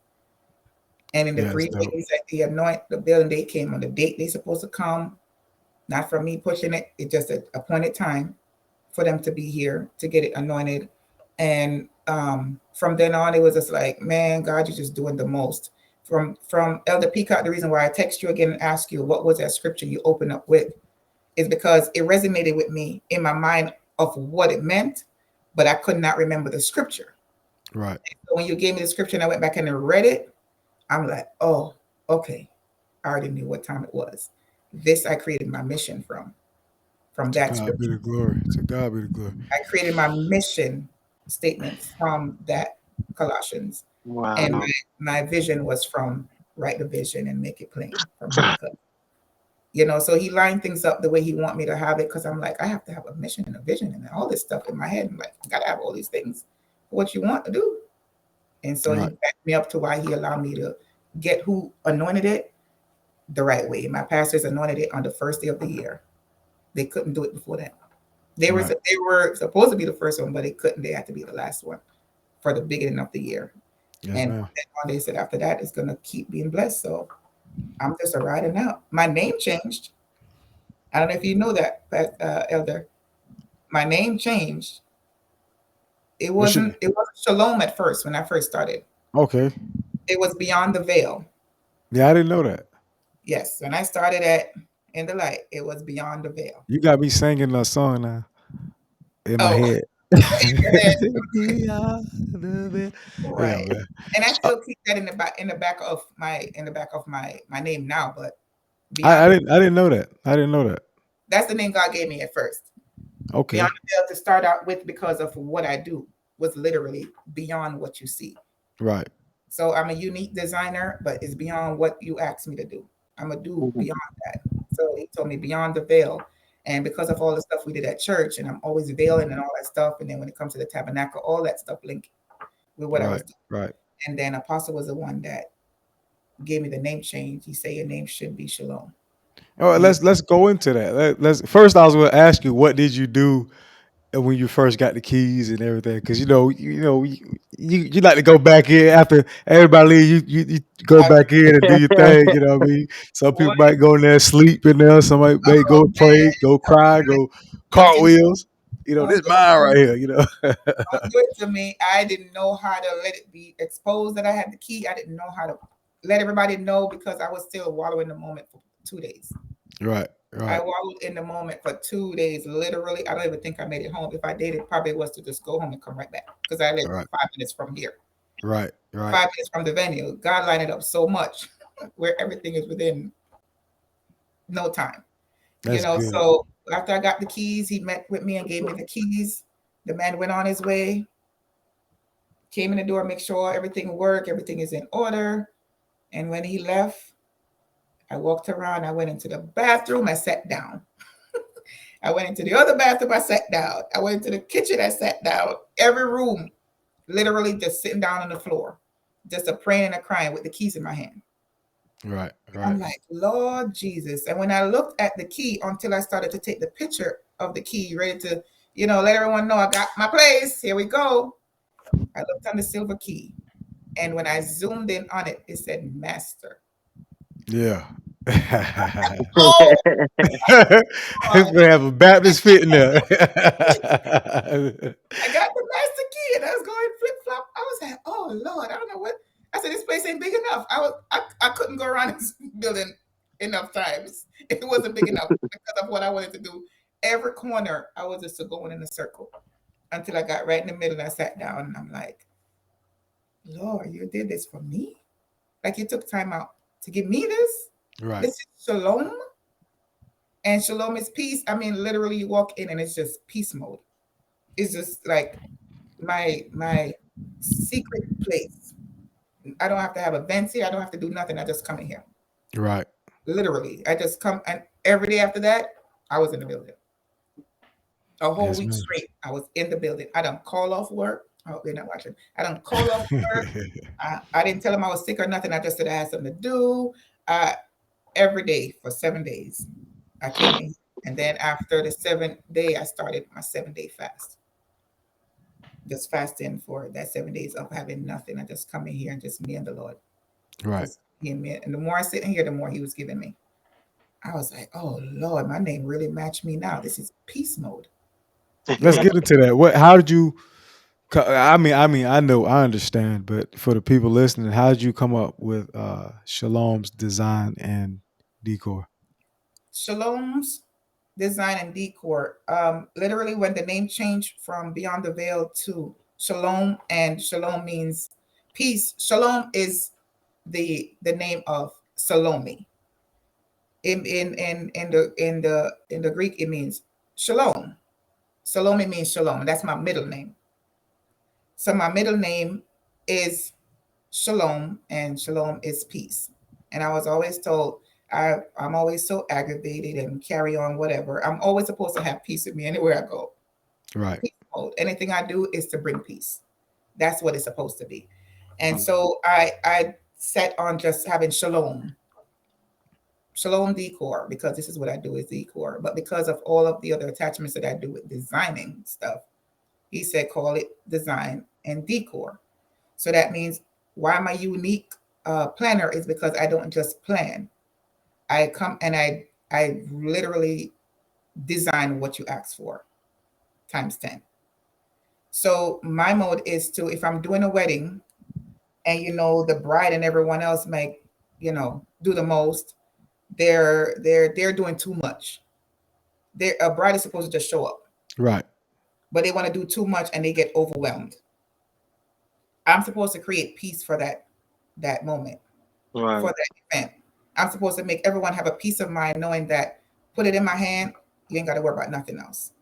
And in the 3 days that the building date came on the date they supposed to come, not from me pushing it, it's just an appointed time for them to be here to get it anointed. And from then on, it was just like, man, God, you're just doing the most. From Elder Peacock, the reason why I text you again and ask you what was that scripture you opened up with is because it resonated with me in my mind of what it meant, but I could not remember the scripture. Right. So when you gave me the scripture and I went back and read it, I'm like, oh, okay. I already knew what time it was. This I created my mission from that scripture. God be the glory. To God be the glory. I created my mission statement from that Colossians. Wow. And my vision was from write the vision and make it plain from Habakkuk. So he lined things up the way he want me to have it, because I'm like, I have to have a mission and a vision and all this stuff in my head. I'm like, I gotta have all these things for what you want to do. And so he backed me up to why he allowed me to get who anointed it the right way. My pastors anointed it on the first day of the year. They couldn't do it before that. They were supposed to be the first one, but they couldn't. They had to be the last one for the beginning of the year. Yes, and ma'am. then they said after that, it's going to keep being blessed. So I'm just riding out. My name changed. I don't know if you know that, Elder. My name changed. It wasn't Shalom at first when I first started. Okay. It was Beyond the Veil. Yeah, I didn't know that. Yes, when I started at In the Light, it was Beyond the Veil. You got me singing a song now in my head. In your head. Beyond the veil. Right. Yeah, man. And I still keep that in the back of my name now, but I Beyond didn't know that. I didn't know that. that's the name God gave me at first. Okay. Beyond the Veil to start out with, because of what I do was literally beyond what you see. Right. So I'm a unique designer, but it's beyond what you asked me to do. I'm gonna do beyond that. So he told me Beyond the Veil. And because of all the stuff we did at church, and I'm always veiling and all that stuff, and then when it comes to the tabernacle, all that stuff linked with what I was doing. Right. And then Apostle was the one that gave me the name change. He said your name should be Shalom. All right, let's go into that. Let's first. I was going to ask you, what did you do when you first got the keys and everything? Because you like to go back in after everybody leave. You go back in and do your thing. You know what I mean? Some people might go in there and sleep in there. Somebody may go pray, go cry, go cartwheels. This is mine right here. Don't do it to me. I didn't know how to let it be exposed that I had the key. I didn't know how to let everybody know, because I was still wallowing in the moment for 2 days. Right. I wallowed in the moment for 2 days. Literally, I don't even think I made it home. If I did, it probably was to just go home and come right back, because I lived 5 minutes from here. Right. 5 minutes from the venue. God lined it up so much where everything is within no time. That's good. So after I got the keys, he met with me and gave me the keys. The man went on his way, came in the door, make sure everything worked, everything is in order. And when he left, I walked around, I went into the bathroom, I sat down. I went into the other bathroom, I sat down. I went into the kitchen, I sat down. Every room, literally just sitting down on the floor, just a praying and a crying with the keys in my hand. Right. I'm like, Lord Jesus. And when I looked at the key until I started to take the picture of the key, ready to, let everyone know I got my place. Here we go. I looked on the silver key. And when I zoomed in on it, it said master. Yeah. Oh, It's gonna have a Baptist fit in there. I got the master key and I was going flip flop. I was like, oh Lord, I don't know what. I said, this place ain't big enough. I couldn't go around this building enough times. It wasn't big enough because of what I wanted to do. Every corner, I was just going in a circle until I got right in the middle and I sat down and I'm like, Lord, you did this for me? Like you took time out to give me this? Right. This is shalom? And shalom is peace. I mean, literally you walk in and it's just peace mode. It's just like my secret place. I don't have to have events here. I don't have to do nothing. I just come in here. Right. Literally. I just come, and every day after that, I was in the building. A whole Yes, week ma'am. straight, I was in the building. I don't call off work. I hope they're not watching. I don't call off work. I didn't tell them I was sick or nothing. I just said I had something to do. Every day for 7 days, I came in. And then after the 7th day, I started my 7-day fast. Just fasting for that 7 days of having nothing. I just come in here and just me and the Lord. Right. Just me and me. And the more I sit in here, the more he was giving me. I was like, oh Lord, my name really matched me now. This is peace mode. Let's get into that. How did you I mean, I know, I understand, but for the people listening, how did you come up with Shalom's Design and Decor? Shaloms Design and Decor. Literally, when the name changed from Beyond the Veil to Shalom, and Shalom means peace. Shalom is the name of Salome. In the Greek, it means Shalom. Salome means Shalom. That's my middle name. So my middle name is Shalom, and Shalom is peace. And I was always told I'm always so aggravated and carry on whatever. I'm always supposed to have peace with me anywhere I go. Right. Peace mode. Anything I do is to bring peace. That's what it's supposed to be. And so I set on just having Shalom Decor, because this is what I do is decor. But because of all of the other attachments that I do with designing stuff, he said call it design and decor. So that means why my unique planner is because I don't just plan. I come and I literally design what you ask for times 10. So my mode is to, if I'm doing a wedding and the bride and everyone else might do the most, they're doing too much. A bride is supposed to just show up, Right. but they want to do too much and they get overwhelmed. I'm supposed to create peace for that moment, Right. for that event. I'm supposed to make everyone have a peace of mind knowing that put it in my hand, you ain't got to worry about nothing else.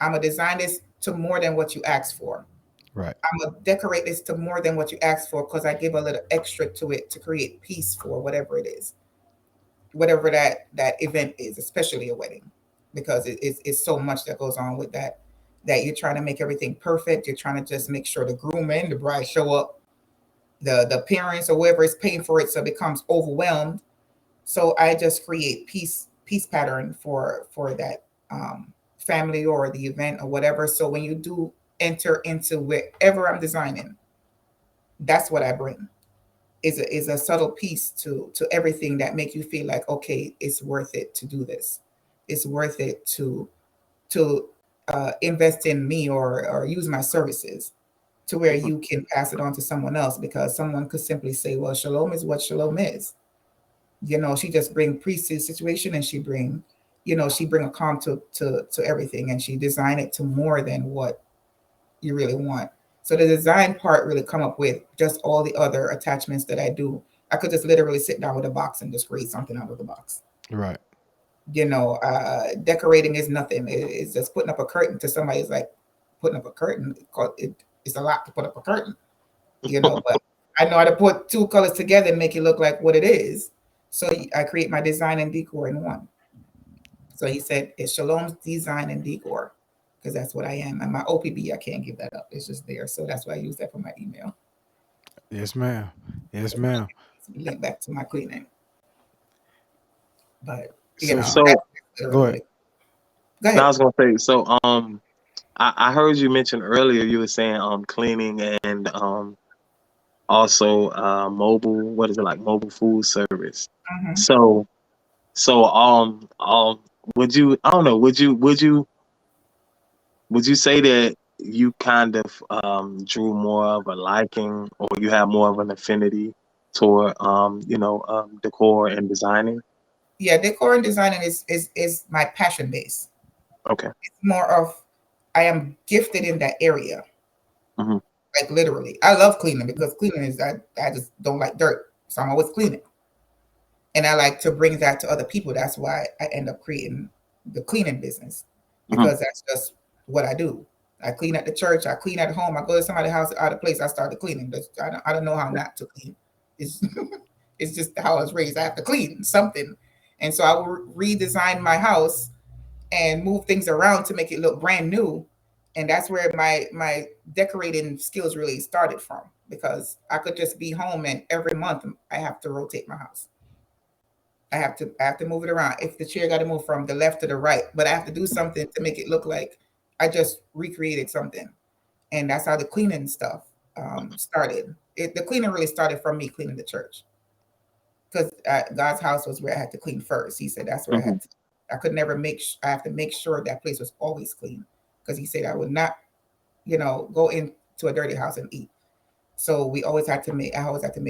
I'm going to design this to more than what you asked for. Right. I'm going to decorate this to more than what you asked for because I give a little extra to it to create peace for whatever it is, whatever that event is, especially a wedding, because it's so much that goes on with that you're trying to make everything perfect. You're trying to just make sure the groom and the bride show up, the parents or whoever is paying for it, so it becomes overwhelmed. So I just create peace pattern for that family or the event or whatever. So when you do enter into wherever I'm designing, that's what I bring. Is a subtle piece to everything that make you feel like, okay, it's worth it to do this. It's worth it to invest in me or use my services, to where you can pass it on to someone else, because someone could simply say, well, shalom is what shalom is. She just bring peace to the situation, and she bring a calm to everything, and she design it to more than what you really want. So the design part really come up with just all the other attachments that I do. I could just literally sit down with a box and just create something out of the box. Right. Decorating is nothing. It's just putting up a curtain. To somebody, it's like putting up a curtain. It's a lot to put up a curtain, but I know how to put two colors together and make it look like what it is. So I create my design and decor in one. So he said it's Shaloms Design and Decor, because that's what I am. And my OPB, I can't give that up. It's just there. So that's why I use that for my email. Yes, ma'am. Yes, ma'am. Link back to my cleaning. But So, So go ahead. Go now I ahead. was gonna say, so I heard you mention earlier you were saying cleaning and also mobile, what is it, like mobile food service. Mhm. So so would you, I don't know, would you say that you kind of drew more of a liking, or you have more of an affinity toward decor and designing? Yeah, decor and designing is my passion base. Okay. It's more of I am gifted in that area. Hmm. Like literally. I love cleaning because cleaning is I just don't like dirt. So I'm always cleaning. And I like to bring that to other people. That's why I end up creating the cleaning business, Hmm. because that's just what I do. I clean at the church. I clean at home. I go to somebody's house out of place. I started cleaning. I don't know how not to clean. It's it's just how I was raised. I have to clean something, and so I will redesign my house and move things around to make it look brand new. And that's where my decorating skills really started from, because I could just be home and every month I have to rotate my house. I have to move it around. If the chair got to move from the left to the right, but I have to do something to make it look like I just recreated something. And that's how the cleaning stuff started. The cleaning really started from me cleaning the church, because God's house was where I had to clean first. He said that's where I Hmm. had to. I could never I have to make sure that place was always clean, because he said I would not, go into a dirty house and eat. So I always had to make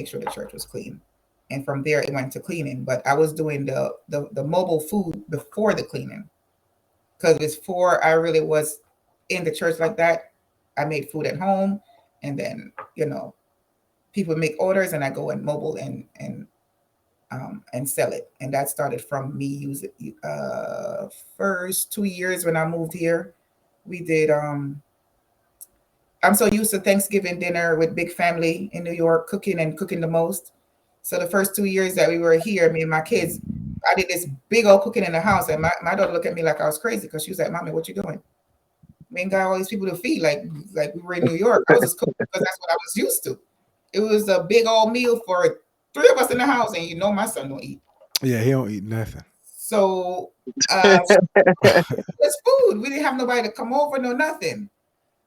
sure the church was clean. And from there it went to cleaning. But I was doing the mobile food before the cleaning. Because before I really was in the church like that, I made food at home, and then, people make orders and I go and mobile and sell it. And that started from me using first 2 years when I moved here. We did I'm so used to Thanksgiving dinner with big family in New York, cooking and cooking the most. So the first 2 years that we were here, me and my kids, I did this big old cooking in the house, and my daughter looked at me like I was crazy, because she was like, "Mommy, what you doing? We ain't got all these people to feed, like we were in New York." I was just cooking because that's what I was used to. It was a big old meal for three of us in the house, and my son don't eat. Yeah, he don't eat nothing. So it's food. We didn't have nobody to come over, no nothing.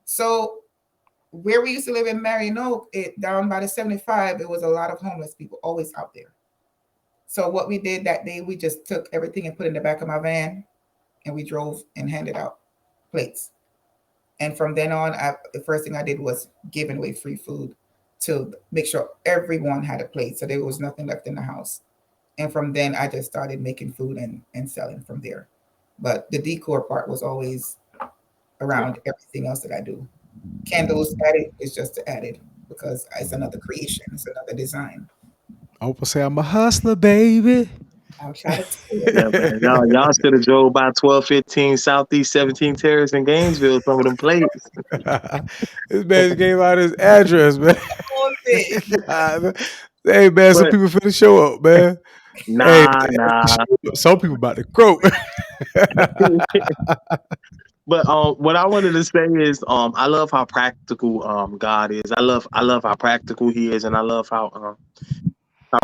So where we used to live in Marion Oak, it down by the 75, it was a lot of homeless people always out there. So what we did that day, we just took everything and put it in the back of my van, and we drove and handed out plates. And from then on, the first thing I did was giving away free food to make sure everyone had a plate, so there was nothing left in the house. And from then, I just started making food and selling from there. But the decor part was always around everything else that I do. Candles added is just added, because it's another creation, it's another design. Opal say I'm a hustler, baby. I'll try to tell you. Yeah, man. Y'all should have drove by 1215 Southeast 17 Terrace in Gainesville, some of them plates. This man just gave out his address, man. Whole thing. God, hey man, some But people finna show up, man. Hey, nah. some people about to croak. But what I wanted to say is I love how practical God is. I love how practical He is, and I love how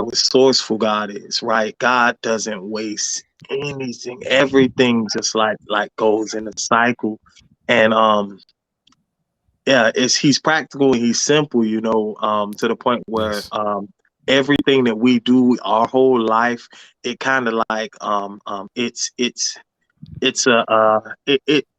resourceful God is. Right? God doesn't waste anything. Everything just like goes in a cycle, and yeah, He's practical and He's simple. To the point where Yes. everything that we do our whole life, it kind of like it's a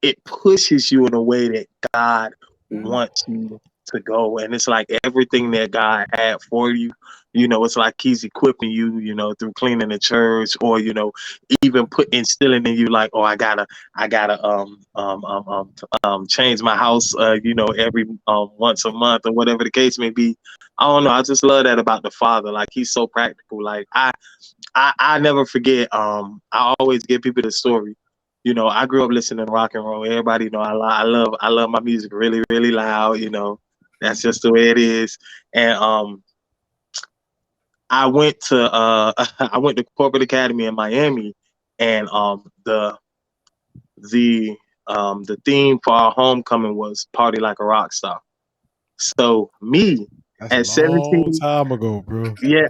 it pushes you in a way that God Mhm. wants you to go, and it's like everything that God had for you. It's like He's equipping you, through cleaning the church, or even instilling in you like, oh, I gotta change my house, every once a month or whatever the case may be. I don't know. I just love that about the Father. Like He's so practical. Like I never forget. I always give people the story. I grew up listening to rock and roll. Everybody know I love my music really really loud. That's just the way it is. And I went to I went to corporate academy in Miami, and the the theme for our homecoming was party like a rock star. So me That's a at long 17, time ago, bro. yeah,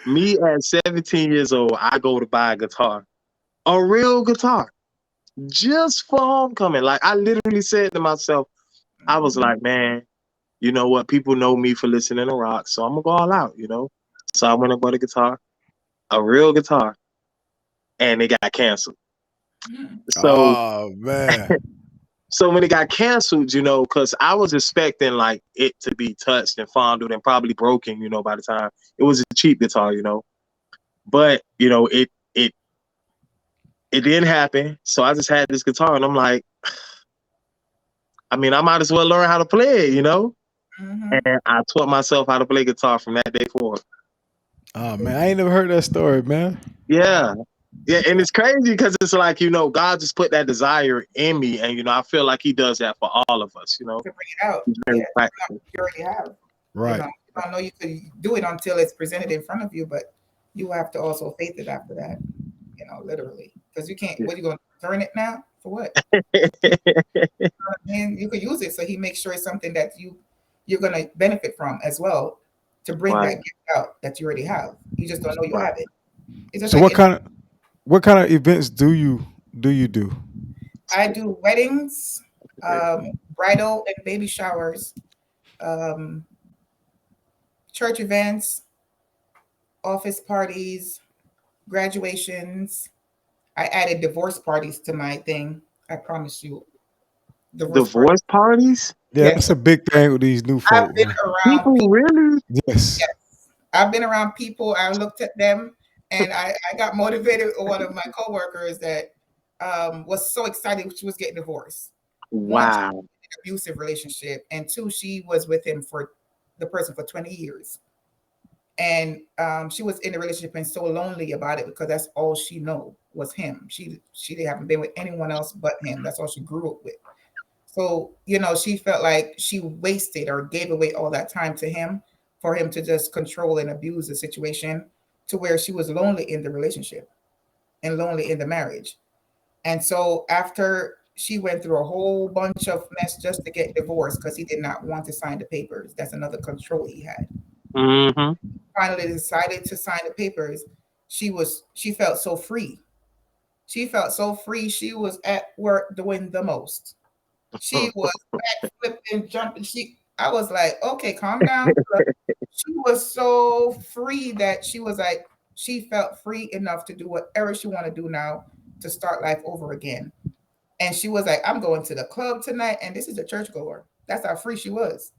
me at 17 years old, I go to buy a guitar, a real guitar, just for homecoming. Like I literally said to myself, I was like, man, you know what? People know me for listening to rock, so I'm gonna go all out. So I went and bought a guitar, a real guitar, and it got canceled. So Oh man. so when it got canceled, because I was expecting like it to be touched and fondled and probably broken, by the time it was a cheap guitar. But it didn't happen. So I just had this guitar, and I'm like, I mean, I might as well learn how to play it. Mm-hmm. And I taught myself how to play guitar from that day forward. Oh man, I ain't never heard that story, man. Yeah. Yeah, and it's crazy because it's like, God just put that desire in me, and I feel like He does that for all of us. To bring it out. He's very Yeah, practical. you already have. Right. You don't know you could do it until it's presented in front of you, but you have to also faith it after that. Literally, because you can't. What you going to turn it now for what? And you could use it, so He makes sure it's something that you're going to benefit from as well, to bring Right. that gift out that you already have. You just don't know you Right. have it. It's just So like what kind of events do you do? I do weddings, bridal and baby showers, um, church events, office parties, graduations. I added divorce parties to my thing. I promise you, divorce parties. Divorce parties? Yeah, that's Yes, a big thing with these new I've folk, been man. around People people. really? Yes. Yes, I've been around people. I looked at them, and I got motivated. One of my coworkers that was so excited she was getting divorced. One, she was Wow. in an abusive relationship, and two, she was with him for the person for 20 years. And she was in a relationship and so lonely about it because that's all she know was him. She didn't haven't been with anyone else but him. That's all she grew up with. So she felt like she wasted or gave away all that time to him for him to just control and abuse the situation, to where she was lonely in the relationship and lonely in the marriage. And so after she went through a whole bunch of mess just to get divorced because he did not want to sign the papers. That's another control he had. Mm-hmm. Finally decided to sign the papers. She felt so free. She felt so free. She was at work doing the most. She was back flipping, jumping. I was like, okay, calm down. She was so free that she was like, she felt free enough to do whatever she want to do now, to start life over again. And she was like, I'm going to the club tonight. And this is a churchgoer. That's how free she was.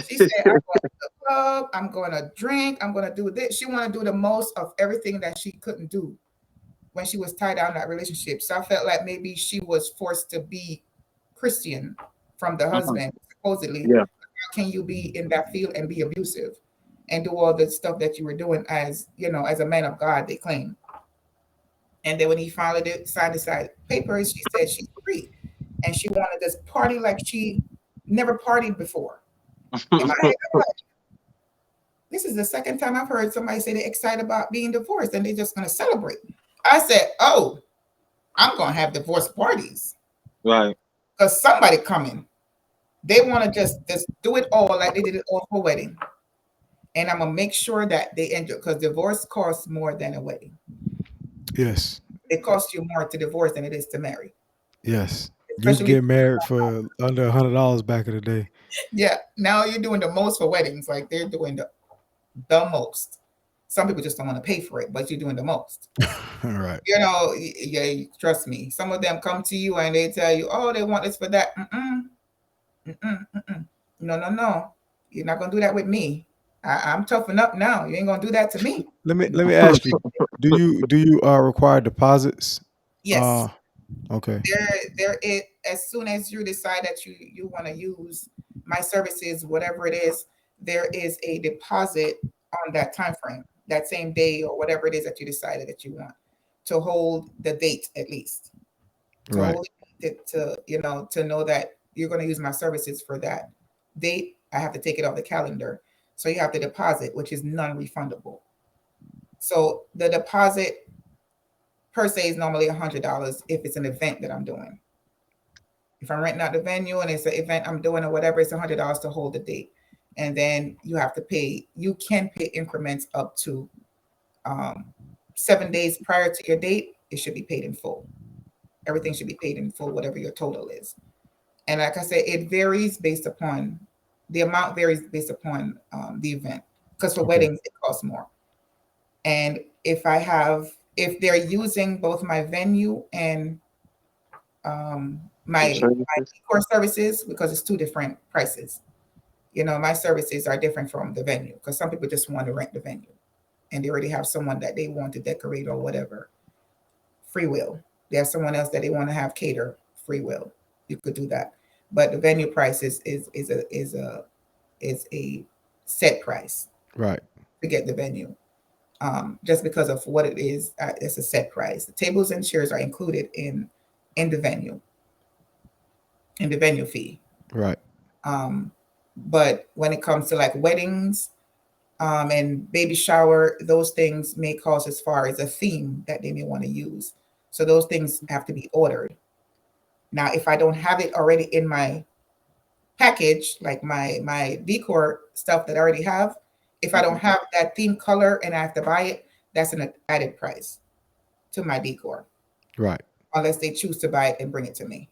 She said, I'm going to the club. I'm going to drink. I'm going to do this. She wanted to do the most of everything that she couldn't do when she was tied down in that relationship. So I felt like maybe she was forced to be Christian from the Mhm. husband, supposedly. Yeah. How can you be in that field and be abusive and do all the stuff that you were doing as a man of God, they claim. And then when he finally signed the side papers, she said she's free. And she wanted this party like she never partied before. In my head, I'm like, this is the second time I've heard somebody say they're excited about being divorced and they're just going to celebrate. I said, oh, I'm going to have divorce parties Right. because somebody coming. They want to just do it all like they did it all for wedding. And I'm going to make sure that they enjoy, because divorce costs more than a wedding. Yes. It costs you more to divorce than it is to marry. Yes. You can Especially, get married for under $100 back in the day. yeah, now you're doing the most for weddings. Like they're doing the most. Some people just don't want to pay for it, but you're doing the most. All right. Yeah, trust me. Some of them come to you and they tell you, oh, they want this for that. No. You're not gonna do that with me. I'm toughen up now. You ain't gonna do that to me. Let me ask you, do you require deposits? Yes, Okay. there it as soon as you decide that you want to use my services, whatever it is, there is a deposit on that time frame, that same day or whatever it is that you decided that you want to hold the date at least. To Right. hold it to know that you're going to use my services for that date. I have to take it off the calendar. So you have the deposit, which is non-refundable. So the deposit per se is normally $100 if it's an event that I'm doing. If I'm renting out the venue and it's an event I'm doing or whatever, it's $100 to hold the date. And then you have to pay, you can pay increments up to 7 days prior to your date. It should be paid in full. Everything should be paid in full, whatever your total is. And like I said, it varies based upon the amount varies based upon the event. Because for Okay. weddings, it costs more. And if they're using both my venue and my Services. decor services, because it's two different prices. My services are different from the venue because some people just want to rent the venue and they already have someone that they want to decorate or whatever. Free will. They have someone else that they want to have cater. Free will. You could do that, but the venue price is a set price Right. to get the venue. Just because of what it is, it's a set price. The tables and chairs are included in the venue fee. Right. But when it comes to like weddings and baby shower, those things may cost as far as a theme that they may want to use. So those things have to be ordered. Now, if I don't have it already in my package, like my decor stuff that I already have, if I don't have that theme color and I have to buy it, that's an added price to my decor, Right. unless they choose to buy it and bring it to me.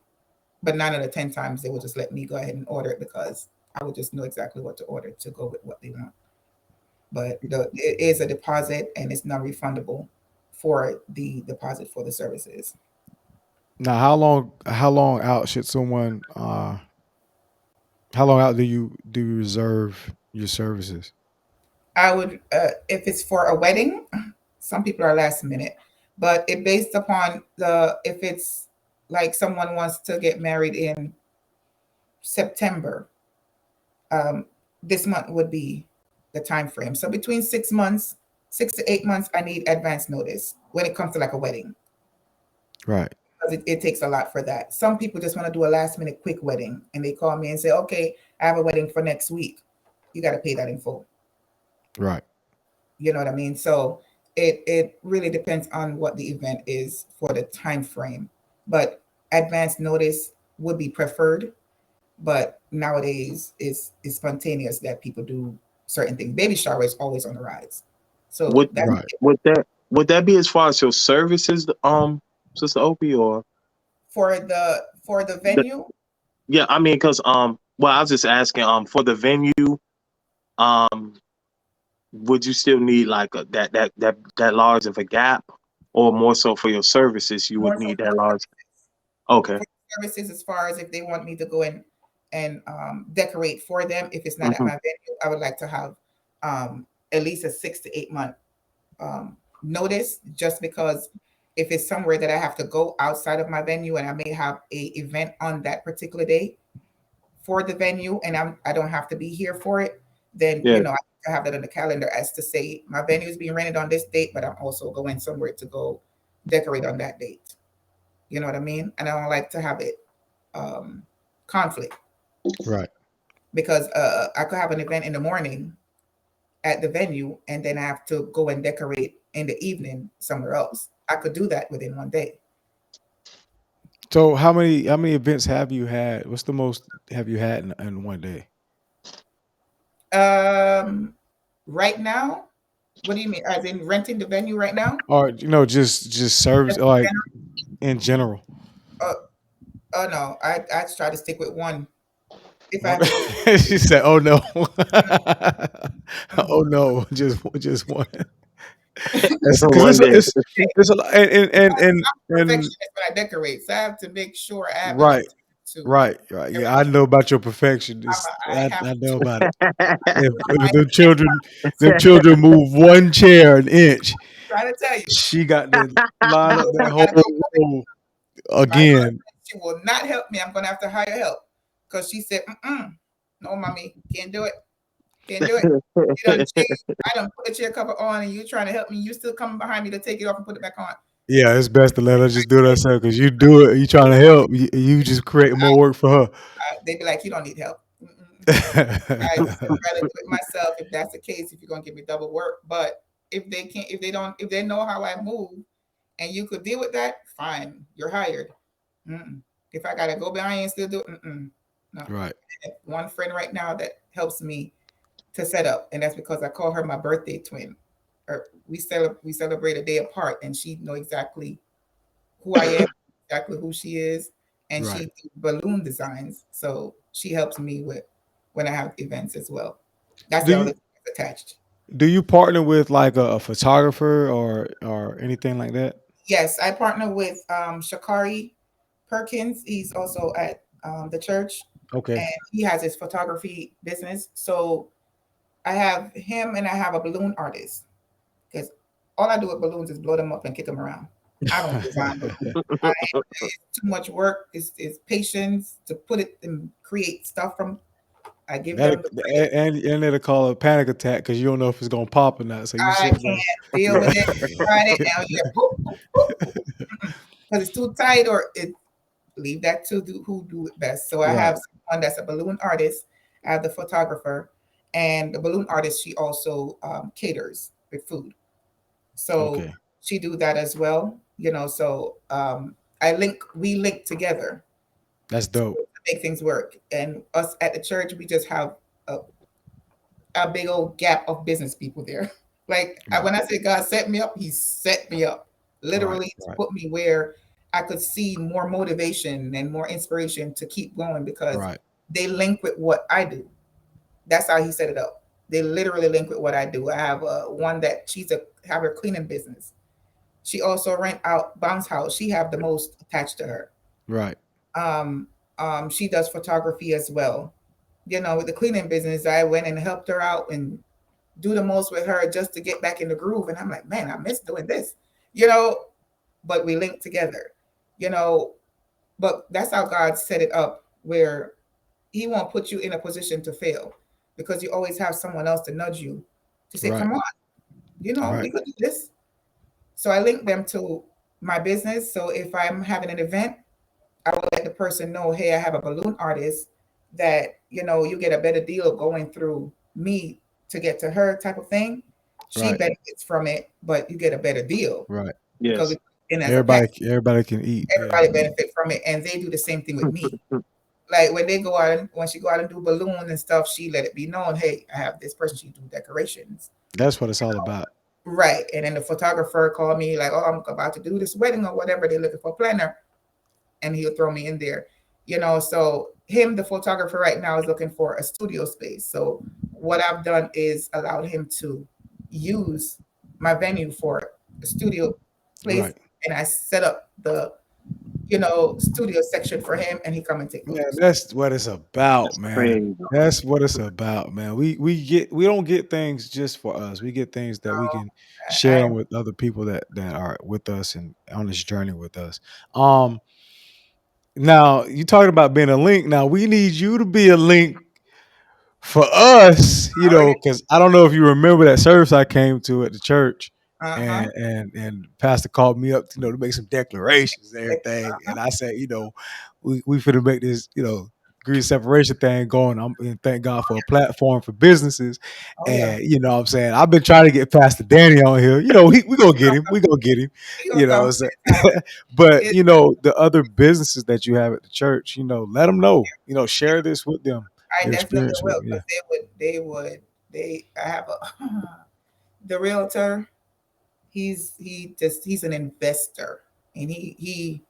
But 9 out of 10 times, they will just let me go ahead and order it because I will just know exactly what to order to go with what they want. But it is a deposit and it's non-refundable for the deposit for the services. Now, how long out should someone how long out do you reserve your services? I would, if it's for a wedding, some people are last minute, but it based upon if it's like someone wants to get married in September, this month would be the time frame. So between 6 months, 6 to 8 months, I need advance notice when it comes to like a wedding. Right. Because it takes a lot for that. Some people just want to do a last minute quick wedding and they call me and say, okay, I have a wedding for next week. You got to pay that in full. Right. You know what I mean? So it really depends on what the event is for the time frame. But advance notice would be preferred. But nowadays it's spontaneous that people do certain things. Baby shower is always on the rise. So Would that's Right. would that be as far as your services, Sister Opie, or for the the, venue. yeah, I mean, because well, I was just asking, for the venue, um, would you still need like that large of a gap, or more so for your services, you would More so need for that large? Okay. services as far as if they want me to go in and decorate for them. If it's not at Hmm. my venue, I would like to have at least a 6 to 8 month notice, just because if it's somewhere that I have to go outside of my venue and I may have a event on that particular day for the venue and I don't have to be here for it, then Yeah. I have to have that on the calendar as to say my venue is being rented on this date, but I'm also going somewhere to go decorate on that date. You know what I mean? And I don't like to have it conflict Right. because I could have an event in the morning at the venue and then I have to go and decorate in the evening somewhere else. I could do that within one day. So how many events have you had? What's the most have you had in one day? Right now, what do you mean? As in renting the venue right now? Or just service Just like in general. uh, oh no, I try to stick with one. If I One. have to go, She said, "Oh no, mhm. oh no, just one." That's because One day. it's a lot, and Perfectionist when I decorate, so I have to make sure I have enough right, time to right. Yeah, I everything. know about your perfection. I have I know to. about it. If I them children move one chair an inch, trying to tell you, she got to line up that I gotta go. whole row My daughter, again. she will not help me. I'm gonna have to hire help because she said, "Mm-mm, no, mommy, can't do it." Can't do it. You done changed. I done put the chair cover on, and you trying to help me. You still coming behind me to take it off and put it back on. Yeah, it's best to let her just do that herself because you do it. You trying to help. You just create more work for her. They be like, you don't need help. I'd rather do it myself if that's the case. If you're gonna give me double work, but if they can't, if they don't, if they know how I move, and you could deal with that, fine. You're hired. Mm-mm. If I gotta go behind and still do it, no. Right. I have one friend right now that helps me to set up, and that's because I call her my birthday twin. Or we celebrate a day apart, and she know exactly who I am, exactly who she is, and she Right. do balloon designs. So she helps me with when I have events as well. That's Do the you other thing that's attached. do you partner with like a photographer or anything like that? Yes, I partner with Shakari Perkins. He's also at the church, Okay. and he has his photography business. So I have him, and I have a balloon artist because all I do with balloons is blow them up and kick them around. I don't design balloons. It's too much work. It's patience to put it and create stuff from. I give That them the credit. and it'll call it a panic attack because you don't know if it's gonna pop or not. So you I sit can't there. deal with it. Tried it now. You because it's too tight, or it leave that to do who do it best. So I Right. have someone that's a balloon artist. I have the photographer, and the balloon artist. She also caters with food. So Okay. she do that as well. So we link together That's to dope. make things work. And us at the church, we just have a, a big old gap of business people there. Like Right. when I say God set me up, He set me up Right. literally to Right. put me where I could see more motivation and more inspiration to keep going because Right. they link with what I do. That's how He set it up. They literally link with what I do. I have one that she's a have her cleaning business. She also rent out bounce house. She have the most attached to her. Right. Um, she does photography as well. With the cleaning business, I went and helped her out and do the most with her just to get back in the groove. And I'm like, man, I miss doing this, you know. But we linked together, you know. But that's how God set it up, where He won't put you in a position to fail, because you always have someone else to nudge you to say, Right. "Come on, Right. we could do this." So I link them to my business. So if I'm having an event, I will let the person know, hey, I have a balloon artist that, you get a better deal going through me to get to her type of thing. She Right. benefits from it, but you get a better deal Right. because Yes. it's in as a Everybody. package. Everybody can eat. Yeah. Everybody benefit from it, and they do the same thing with me. Like when they go out and when she go out and do balloons and stuff, she let it be known, hey, I have this person, she do decorations. That's what it's all about. Right. And then the photographer called me like, oh, I'm about to do this wedding or whatever. They're looking for a planner. And he'll throw me in there. So him, the photographer right now, is looking for a studio space. So what I've done is allowed him to use my venue for a studio place. Right. And I set up the, studio section for him, and he come and take Man, photos. that's what it's about, That's man. crazy. That's what it's about, man. We don't get things just for us. We get things that we can share I, them with other people that are with us and on this journey with us. Um, Now you talking about being a link. Now we need you to be a link for us, already, because I don't know if you remember that service I came to at the church, uh-huh, and pastor called me up, to make some declarations and everything, and I said, we finna make this, degree of separation thing going. And thank God for a platform for businesses, oh yeah, and what I'm saying, I've been trying to get Pastor Danny on here. We gonna get him. We gonna get him. he gonna come So, anytime. but It, the other businesses that you have at the church, let them know. Share this with them, I your definitely experience with will, them. Yeah. because I have a the realtor. He's an investor, and he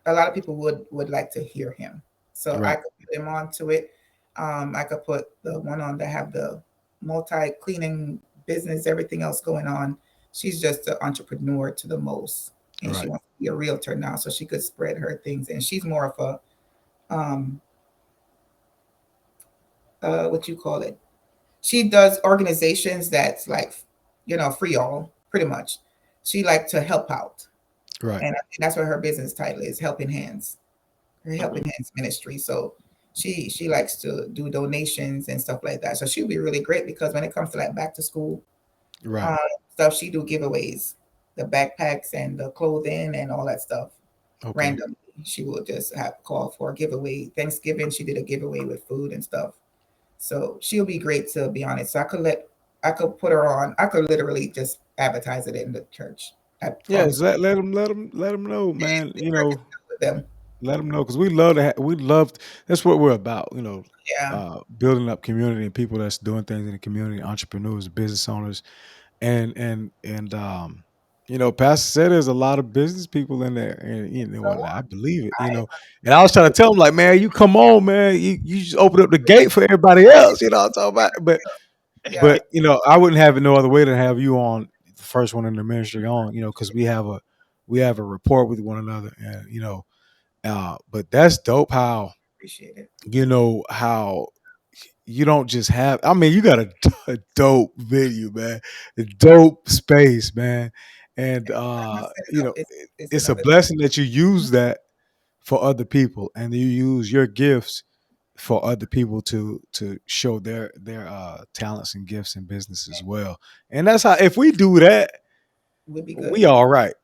a lot of people would like to hear him. So I Right. could put him onto it. I could put the one on that have the multi cleaning business, everything else going on. She's just an entrepreneur to the most, and she Right. wants to be a realtor now, so she could spread her things. And she's more of a what you call it. She does organizations that's like, free all pretty much. She like to help out, Right. and I think that's what her business title is, Helping Hands. Her Mhm. Helping Hands Ministry. So she likes to do donations and stuff like that. So she'll be really great because when it comes to like back to school Right. uh, stuff, she do giveaways, the backpacks and the clothing and all that stuff. Okay. Randomly, she will just have call for a giveaway. Thanksgiving, she did a giveaway with food and stuff. So she'll be great to be honest. So I could put her on. I could literally just advertise it in the church on the Yes. Let them know, man. with them. Let them know because we love to. We love. That's what we're about. Yeah, Building up community and people that's doing things in the community, entrepreneurs, business owners, and Pastor said there's a lot of business people in there, and so and I believe it. I And I was trying to tell them like, man, you come on, man, you just open up the gate for everybody else. You know what I'm talking about? yeah, I wouldn't have it no other way than have you on the first one in the ministry on, because we have a rapport with one another, and but that's dope. appreciate it. How you don't just have. I mean, you got a dope venue, man, a dope space, man, and I'm gonna set it up. It's it's a another. blessing that you use that for other people, and you use your gifts for other people to show their talents and gifts in business as well. And that's how if we do that, Would be good. we all right.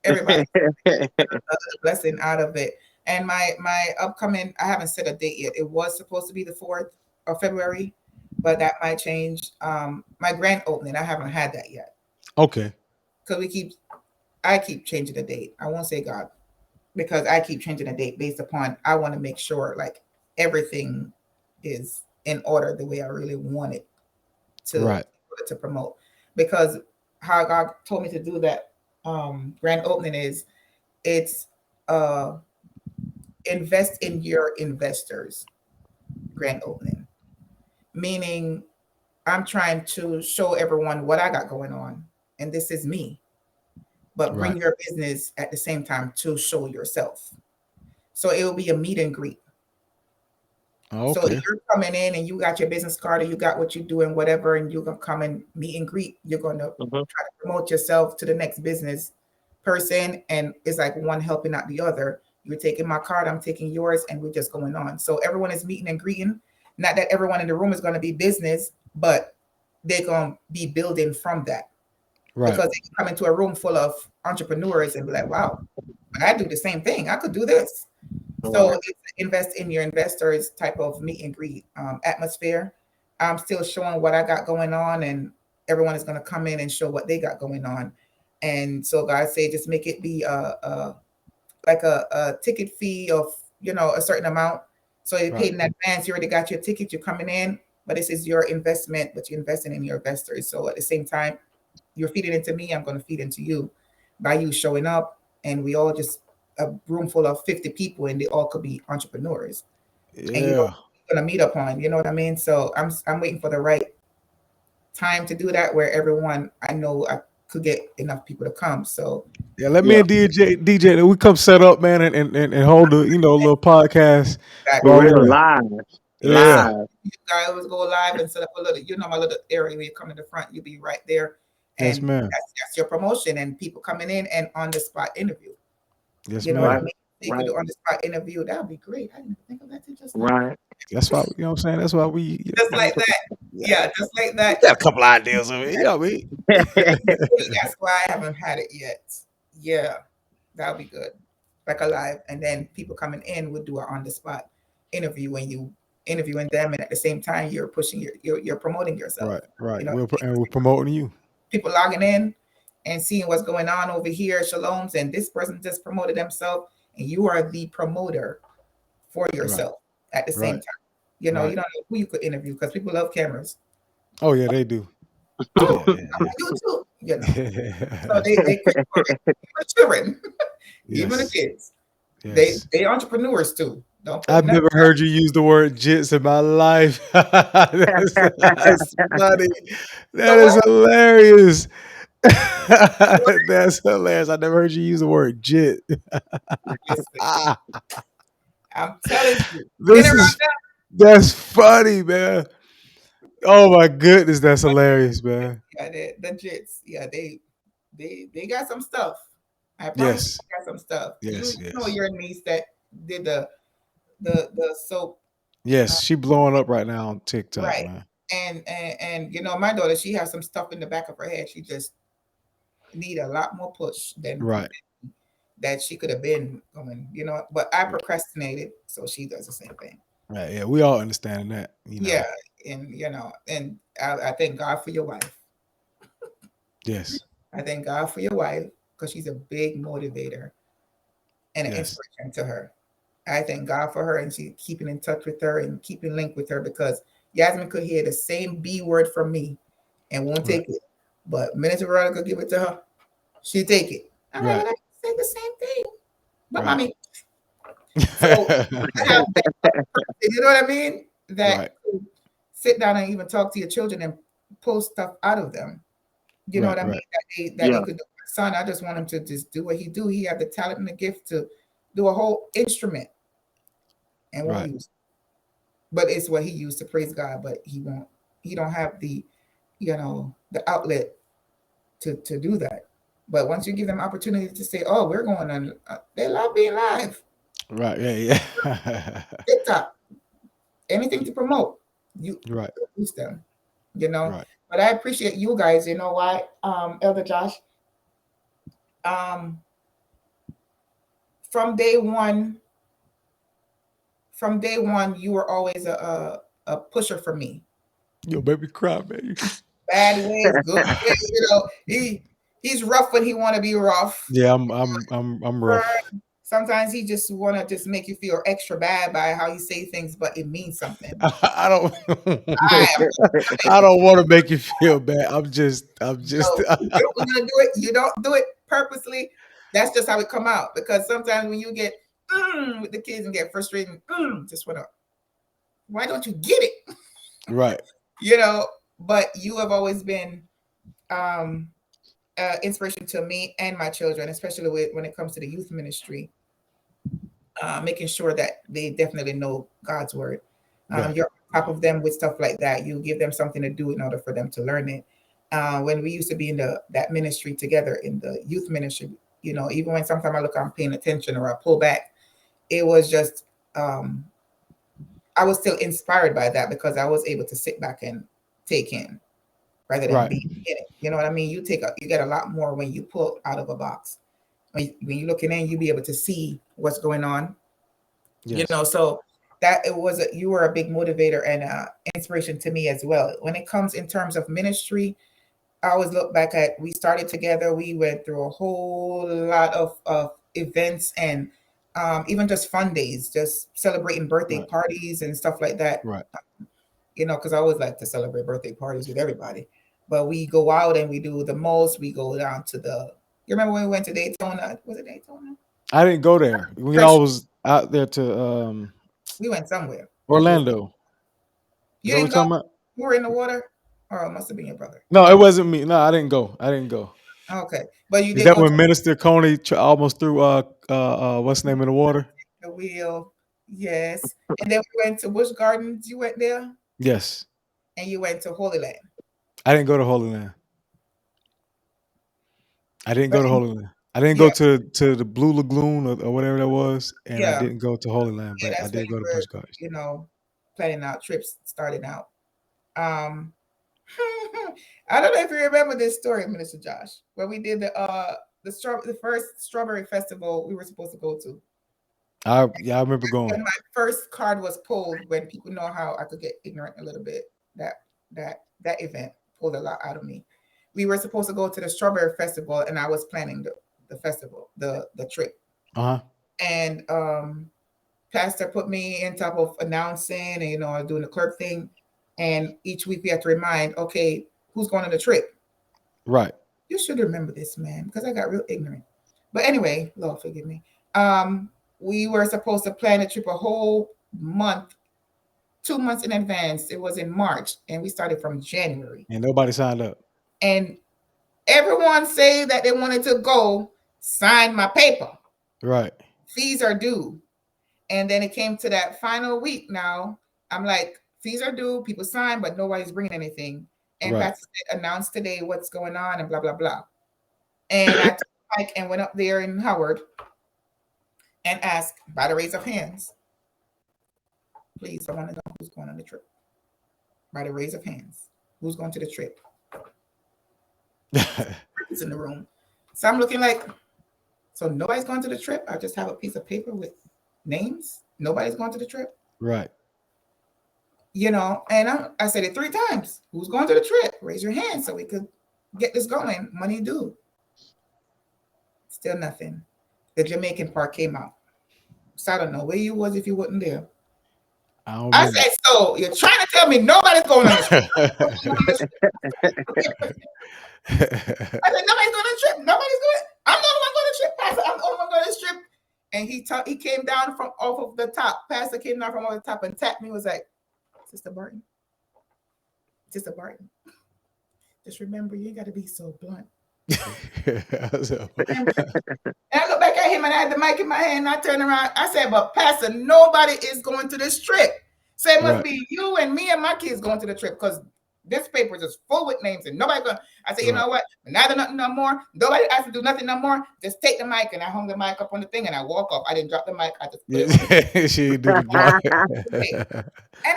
Everybody a blessing out of it. And my upcoming, I haven't set a date yet. It was supposed to be the 4th of February, but that might change. My grand opening, I haven't had that yet Okay. because I keep changing the date. I won't say God because I keep changing the date based upon I want to make sure like everything is in order the way I really want it to Right. to promote. Because how God told me to do that grand opening is it's uh invest in your investors grand opening, meaning I'm trying to show everyone what I got going on and this is me, but Right. bring your business at the same time to show yourself. So it will be a meet and greet. So if Okay. you're coming in and you got your business card or you got what you do and whatever, and you're gonna come and meet and greet, you're gonna Mhm. try to promote yourself to the next business person, and it's like one helping out the other. You're taking my card, I'm taking yours, and we're just going on. So everyone is meeting and greeting. Not that everyone in the room is gonna be business, but they're gonna be building from that Right. because they can come into a room full of entrepreneurs and be like, wow, I do the same thing. I could do this. So Right. it's invest in your investors type of meet and greet atmosphere. I'm still showing what I got going on, and everyone is going to come in and show what they got going on. And so God say, just make it be like a ticket fee of a certain amount. So you Right. paid in advance. You already got your ticket. You're coming in, but this is your investment. But you're investing in your investors. So at the same time, you're feeding into me. I'm going to feed into you by you showing up, and we all just a room full of 50 people, and they all could be entrepreneurs, and Yeah. you're gonna meet upon. You know what I mean? So I'm waiting for the right time to do that, where everyone I know I could get enough people to come. So Yeah. Let me Yeah. and DJ, we come set up, man, and hold a little podcast exactly, For while real, we. live, Yeah. live. you guys go live and set up a little, my little area where you come in the front, you'll be right there, Yes, and ma'am. that's your promotion, and people coming in and on the spot interview. Yes, You know what I ma'am. Right. mean? You could Right. do on the spot interview. That would be great. I didn't think of that till just now. Right. That's why you know what I'm saying. That's why we. Just like that. Yeah. Yeah, just like that. We got a couple ideas of it. You know what I mean? That's why I haven't had it yet. Yeah, that'll be good. Like a live, and then people coming in would do an on the spot interview, and you interviewing them, and at the same time you're pushing you're promoting yourself. Right. Right. You know, We're promoting you. people logging in and seeing what's going on over here at Shaloms, and this person just promoted themselves, and you are the promoter for Right. yourself at the same Right. time. You Right. don't know who you could interview because people love cameras. Oh yeah, they do. Yeah. I'm on YouTube, So Yeah. they quick for it. Even the children, even the Yes. kids, Yes. they entrepreneurs too. Don't put I've nothing. never heard you use the word jits in my life. That's funny. The That is what? hilarious. That's hilarious. I never heard you use the word jit. Listen, Ah, I'm telling you, been this around is them. that's funny, man. Oh my goodness, that's hilarious, man. Yeah, the jits. Yeah, they got some stuff. I promise you, Yes, they got some stuff. You yes, know yes. your niece that did the soap. Yes, she blowing up right now on TikTok, Right. man. And my daughter, she has some stuff in the back of her head. She just need a lot more push than Right. that she could have been going, but I procrastinated, so she does the same thing. Right. Yeah, we all understand that, Yeah. And I thank God for your wife. Yes. I thank God for your wife because she's a big motivator and an Yes. inspiration to her. I thank God for her and she keeping in touch with her and keeping linked with her because Yasmin could hear the same B word from me and won't Right. take it. But Minister Veronica give it to her, she take it. I'm like, Right. well, I say the same thing. But Right. mommy, so I have that person, you know what I mean? Right. That could sit down and even talk to your children and pull stuff out of them. You know Right. what I mean? Right. That they could do. My son, I just want him to just do what he do. He have the talent and the gift to do a whole instrument and won't Right. use it. But it's what he used to praise God, but he don't have the outlet to do that. But once you give them opportunity to say, oh, we're going on, they love being live. Right. Yeah. Yeah. TikTok, anything to promote, you Right. use them, you know. Right. But I appreciate you guys. You know why, Elder Josh? Um, from day one, you were always a pusher for me. Yo, baby, cry, baby. Bad ways, good ways. He's rough when he want to be rough. Yeah, I'm rough. Sometimes he just want to just make you feel extra bad by how you say things, but it means something. I don't I am. I don't want to make you feel bad. I'm just No, you don't want to do it. You don't do it purposely. That's just how it come out. Because sometimes when you get with the kids and get frustrated, just want to. Why don't you get it? right. But you have always been inspiration to me and my children, especially when it comes to the youth ministry. Making sure that they definitely know God's word. Right. You're on top of them with stuff like that. You give them something to do in order for them to learn it. When we used to be in that ministry together in the youth ministry, even when sometimes I look, I'm paying attention or I pull back, it was just I was still inspired by that because I was able to sit back and take in rather than Right. being in it. You know what I mean? You get a lot more when you pull out of a box. When you're looking in, you be able to see what's going on. Yes. So that you were a big motivator and inspiration to me as well. When it comes in terms of ministry, I always look back at we started together. We went through a whole lot of events and even just fun days, just celebrating birthday Right. parties and stuff like that. Right. Because I always like to celebrate birthday parties with everybody. But we go out and we do the most. We go down to you remember when we went to Daytona? Was it Daytona? I didn't go there. We Fresh. all was out there to We went somewhere. Orlando. Is You that what we're didn't go? talking about? You were in the water? Or it must have been your brother. No, it wasn't me. No, I didn't go. I didn't go. Okay. But you Is did that go to when Minister Coney almost threw what's the name in the water? the wheel. Yes. And then we went to Busch Gardens. You went there? Yes. And you went to Holy Land. I didn't go to Holy Land. I didn't But go to Holy Land. I didn't yeah, go to the Blue Lagoon or whatever that was, and I yeah. didn't go to Holy Land, Yeah, but I that's when did you go to were, Busch Gardens. planning out trips, starting out. Um I don't know if you remember this story, Minister Josh, where we did the first strawberry festival we were supposed to go to. I remember When going. my first card was pulled, when people know how I could get ignorant a little bit, that event pulled a lot out of me. We were supposed to go to the strawberry festival, and I was planning the festival, the trip. Uh-huh. And pastor put me in top of announcing and doing the clerk thing. And each week we have to remind, okay, who's going on the trip? Right. You should remember this, man, because I got real ignorant. But anyway, Lord forgive me. We were supposed to plan a trip a whole month, 2 months in advance. It was in March, and we started from January. And nobody signed up. And everyone say that they wanted to go, sign my paper. Right. Fees are due. And then it came to that final week now. I'm like, fees are due, people sign, but nobody's bringing anything. And Right. Pastor announced today what's going on and blah, blah, blah. And I took the mic and went up there in Howard and asked by the raise of hands, please, I want to know who's going on the trip. By the raise of hands. Who's going to the trip? It's in the room. So I'm looking like, so nobody's going to the trip? I just have a piece of paper with names? Nobody's going to the trip? Right. You know, and I said it 3 times. Who's going to the trip? Raise your hand so we could get this going. Money due. Still nothing. The Jamaican part came out. So I don't know where you was if you wasn't there. I said, so you're trying to tell me nobody's going on the trip? I said, nobody's going on the trip. Nobody's going. I'm the only one going to the trip, Pastor. I'm the only one going to the trip. And he came down from off of the top. Pastor came down from off the top and tapped me. Was like, Sister Barton, just remember you ain't got to be so blunt. And I look back at him and I had the mic in my hand and I turned around. I said, but Pastor, nobody is going to this trip. So it must be you and me and my kids going to the trip because this paper is just full with names and nobody going. I said, you know what? Neither nothing no more. Nobody has to do nothing no more. Just take the mic. And I hung the mic up on the thing and I walk off. I didn't drop the mic. I just put it she did the block. And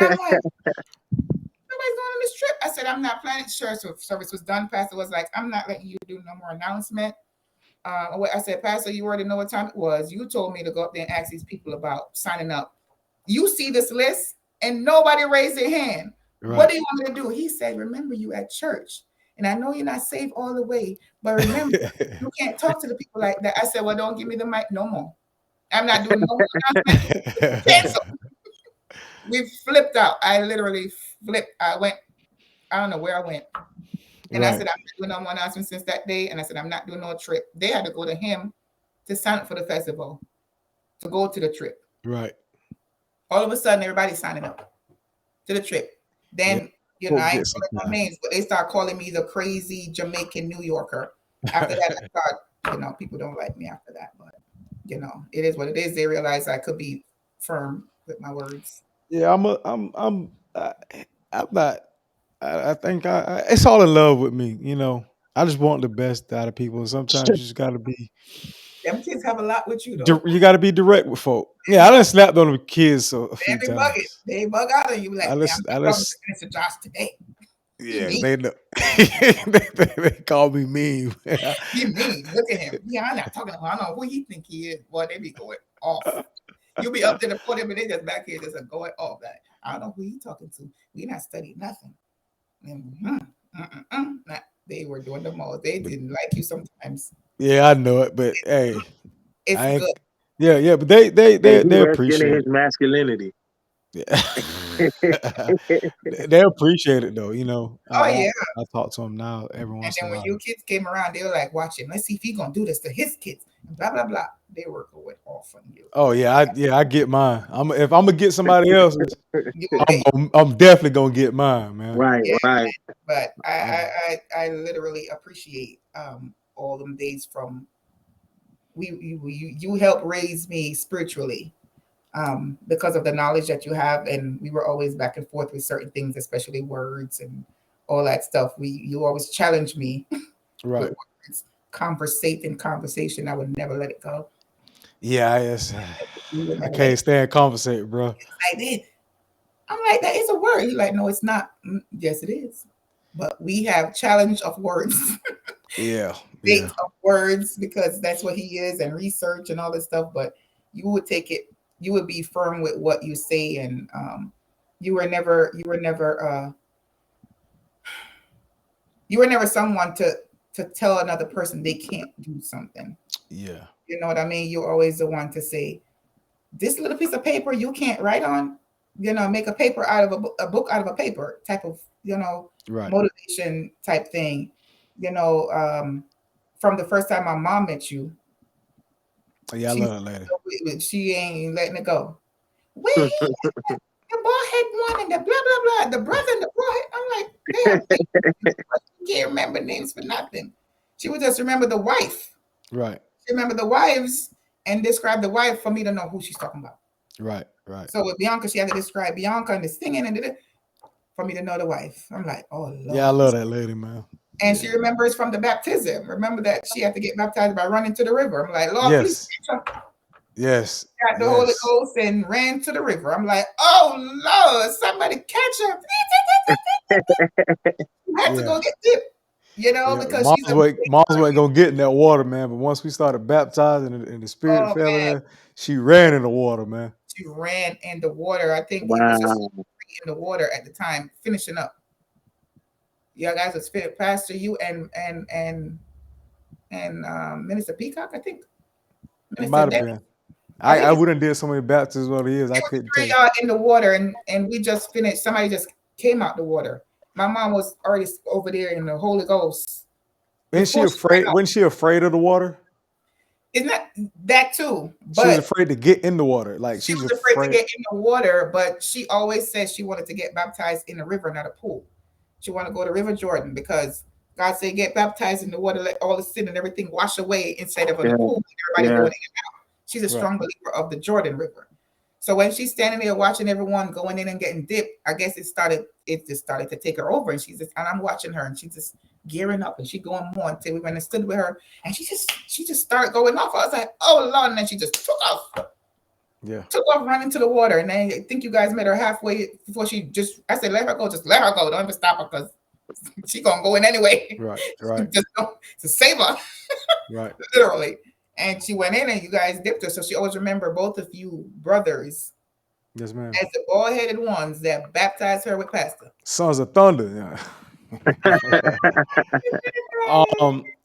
I'm like, nobody's going on this trip. I said, I'm not planning. Sure, so service was done. Pastor was like, I'm not letting you do no more announcement. I said, Pastor, you already know what time it was. You told me to go up there and ask these people about signing up. You see this list and nobody raised their hand. Right. What do you want me to do? He said, remember you at church. And I know you're not saved all the way, but remember, you can't talk to the people like that. I said, well, don't give me the mic no more. I'm not doing no more announcement. Cancel. We flipped out. I literally flipped. I don't know where I went. And I said, I'm not doing no more announcement since that day. And I said, I'm not doing no trip. They had to go to him to sign up for the festival, to go to the trip. Right. All of a sudden, everybody's signing up to the trip. Then, you know, I ain't calling no names, but they start calling me the crazy Jamaican New Yorker. After that, I thought, you know, people don't like me after that. But, you know, it is what it is. They realize I could be firm with my words. Yeah, I'm not. I think it's all in love with me. You know, I just want the best out of people. Sometimes you just got to be. Them kids have a lot with you, though. You got to be direct with folk. Yeah, I done slapped on the kids a few times. They bug out on you. Like, I'm Mr. Josh today. Yeah, they know. they call me mean. He mean. Look at him. Yeah, I'm not talking to him. I don't know who he think he is. Boy, they be going off. You'll be up to the podium, but they just back here just going off. Like, I don't know who he talking to. We not studying nothing. They were doing the most. They didn't like you sometimes. Yeah, I know it, but hey, it's good. Yeah, but they appreciate his masculinity. Yeah. They appreciate it though, you know. I talk to them now every once in a while. And then when your kids came around, they were like, watch him. Let's see if he's gonna do this to his kids. And blah blah blah. They were going off on you. Oh yeah, I get mine. If I'm gonna get somebody else's, I'm definitely gonna get mine, man. Right, right. But I literally appreciate all them days from you helped raise me spiritually. Because of the knowledge that you have, and we were always back and forth with certain things, especially words and all that stuff. You always challenge me, right? With conversation. I would never let it go. Yeah, I can't stand conversate, bro. I did. I'm like, that is a word. He's like, no, it's not. Yes, it is. But we have challenge of words. Yeah. Of words, because that's what he is, and research and all this stuff. But you would take it. You would be firm with what you say, and you were never someone to tell another person they can't do something. Yeah. You know what I mean? You're always the one to say, this little piece of paper you can't write on, you know, make a paper out of a book out of a paper type of, you know, motivation type thing. You know, from the first time my mom met you. Yeah, I love that lady. She ain't letting it go. Wait, the bald head one and the blah blah blah, the brother and the bald head. I'm like, damn, you can't remember names for nothing. She would just remember the wife. Right. She remember the wives and describe the wife for me to know who she's talking about. Right. So with Bianca, she had to describe Bianca and the singing and for me to know the wife. I'm like, oh Lord. Yeah, I love that lady, man. And she remembers from the baptism. Remember that she had to get baptized by running to the river. I'm like, Lord, please. Yes. got the Holy Ghost and ran to the river. I'm like, oh Lord, somebody catch her. You have to go get dipped, because she's a big Mom's girl. wasn't gonna get in that water, man. But once we started baptizing and the spirit Oh fell in man, there, she ran in the water, man. she ran in the water. I think it was just Wow. in the water at the time, finishing up. Yeah, guys, it's Pastor you and Minister Peacock, I think. It might Minister have Dennis. been. I think I it's wouldn't did so many baptisms over the years. I couldn't tell three you. in the water, and we just finished. Somebody just came out the water. My mom was already over there in the Holy Ghost Isn't she before she ran afraid? out. Wasn't she afraid of the water? Isn't that too? She was But afraid to get in the water. Like she she's was afraid to afraid. get in the water, but she always said she wanted to get baptized in a river, not a pool. She wanted to go to River Jordan because God said, get baptized in the water, let all the sin and everything wash away instead of in Yeah. the pool. Everybody Yeah. going in and out. She's a Right. strong believer of the Jordan River. So when she's standing there watching everyone going in and getting dipped, I guess it just started to take her over. And and I'm watching her and she's just gearing up and she going more until we went and stood with her and she just started going off. I was like, oh Lord, and then she just took off. Yeah. Took off running to the water. And then I think you guys met her halfway before I said, let her go, just let her go. Don't even stop her because she's gonna go in anyway. Right. Right. Just to save her. Right. Literally. And she went in and you guys dipped her. So she always remember both of you brothers Yes, ma'am. as the bald-headed ones that baptized her with Pastor. Sons of Thunder. Yeah.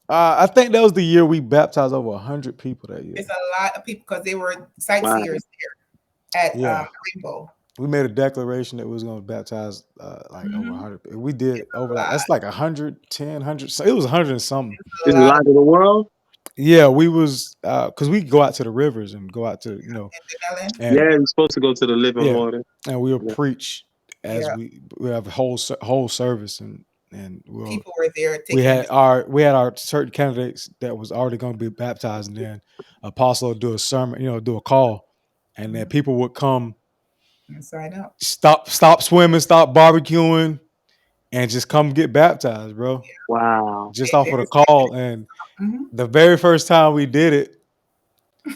I think that was the year we baptized over 100 people that year. It's a lot of people because they were sightseers there at Rainbow. We made a declaration that we was going to baptize over 100. We did over that's like 110, 100. So it was 100 and something. Is it light of the world? Yeah, we was because we go out to the rivers and go out to and Yeah, you're supposed to go to the living water. and we'll preach as we have a whole service and people were there. We had our certain candidates that was already going to be baptized, and then apostle would do a sermon, do a call, and then people would come and sign up, stop swimming, stop barbecuing, and just come get baptized, bro. Wow! Just off of the call, and the very first time we did it,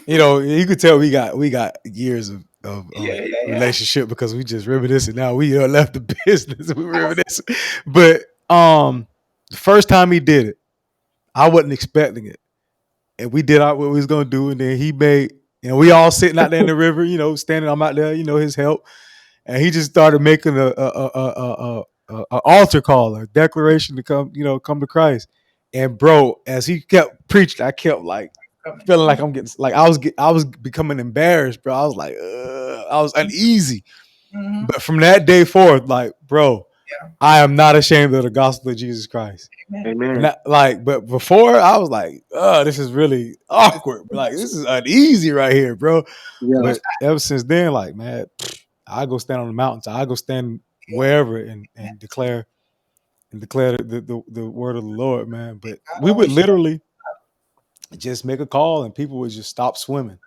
you could tell we got years of relationship because we just reminiscing now. We left the business, we reminiscing, but the first time he did it, I wasn't expecting it. And we did what we was gonna do, and then he made, we all sitting out there in the river, standing. I'm out there, his help, and he just started making a altar call, a declaration to come to Christ. And bro, as he kept preaching, I kept like feeling like I'm getting like I was becoming embarrassed, bro. I was like, I was uneasy. But from that day forth, like, bro, I am not ashamed of the gospel of Jesus Christ. Amen. But before I was like, this is really awkward. Like, this is uneasy right here, bro. Yeah. But ever since then, like, man, I go stand on the mountains. I go stand wherever and declare the word of the Lord, man. But we would literally just make a call and people would just stop swimming.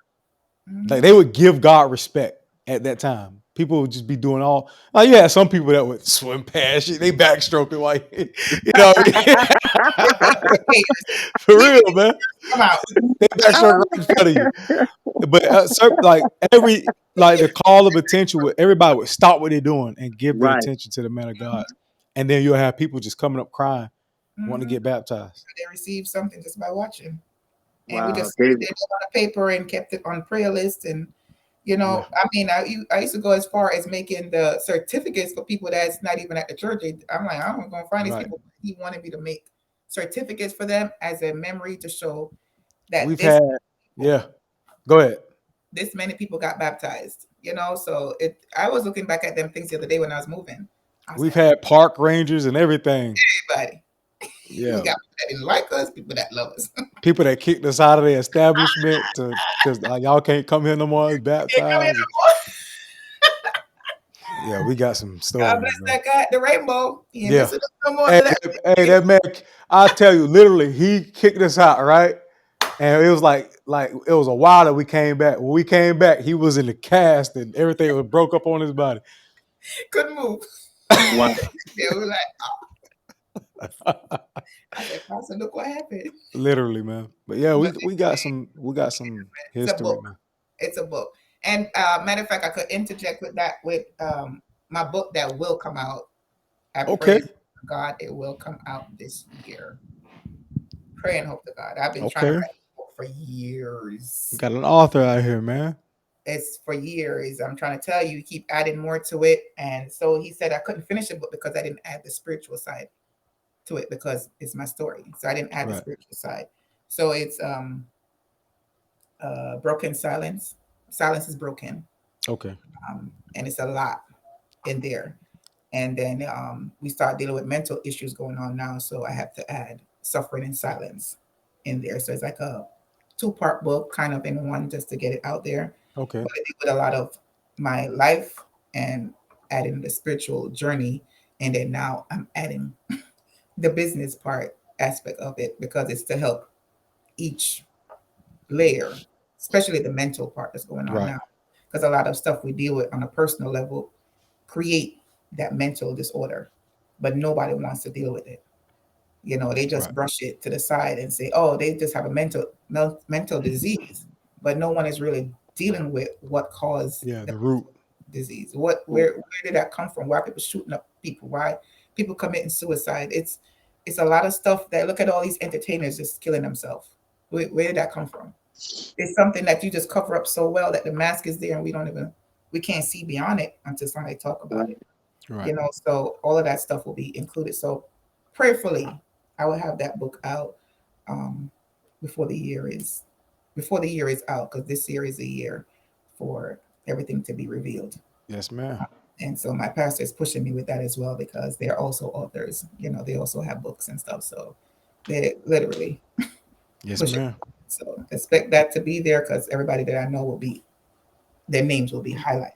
Like, they would give God respect at that time. People would just be doing all. You had some people that would swim past you. They backstroke it while for real, man. Come out. They backstroke right in front of you. But the call of attention, everybody would stop what they're doing and give their attention to the man of God. And then you'll have people just coming up crying, wanting to get baptized. They received something just by watching. And Wow. we just did it on a paper and kept it on prayer list. And, I mean, I used to go as far as making the certificates for people that's not even at the church. I'm like, I'm going to find these people. He wanted me to make certificates for them as a memory to show that Go ahead. This many people got baptized, so I was looking back at them things the other day when I was moving. We've had park rangers and everything. Everybody. Yeah. We got people that didn't like us, people that love us. People that kicked us out of the establishment because y'all can't come here no more. It's baptized. Yeah, we got some stories. God bless that guy at the Rainbow. Hey, that man, I tell you, literally, he kicked us out, right? And it was like it was a while that we came back. When we came back, he was in the cast and everything was broke up on his body. Couldn't move. Wow. Yeah, we were like, I said, Pastor, look what happened. Literally, man. But yeah, we got some history, man. It's a book. And matter of fact, I could interject with that with my book that will come out. I pray Okay. to God it will come out this year. Pray and hope to God. I've been trying to Okay. write a book for years. Got an author out here, man. It's for years. I'm trying to tell you, keep adding more to it. And so he said I couldn't finish the book because I didn't add the spiritual side to it because it's my story. So I didn't add the Right. spiritual side. So it's broken silence. Silence is broken. Okay. And it's a lot in there. And then we start dealing with mental issues going on now. So I have to add suffering and silence in there. So it's like a two-part book kind of in one just to get it out there. Okay. But I did with a lot of my life and adding the spiritual journey. And then now I'm adding the business part aspect of it because it's to help each layer, especially the mental part that's going on Right. now. Because a lot of stuff we deal with on a personal level create that mental disorder, but nobody wants to deal with it. You know, they just Right. brush it to the side and say, "Oh, they just have a mental disease," but no one is really dealing with what caused Yeah. the The root. disease. Where did that come from? Why people shooting up people? Why people committing suicide? It's a lot of stuff that look at all these entertainers just killing themselves. Where did that come from? It's something that you just cover up so well that the mask is there and we can't see beyond it until somebody talk about it. Right. You know, so all of that stuff will be included. So prayerfully, I will have that book out um, before the year is out because this year is a year for everything to be revealed. Yes, ma'am. And so my pastor is pushing me with that as well because they're also authors. You know, they also have books and stuff. So they literally Yes, pushing. ma'am. So expect that to be there because everybody that I know will be their names will be highlighted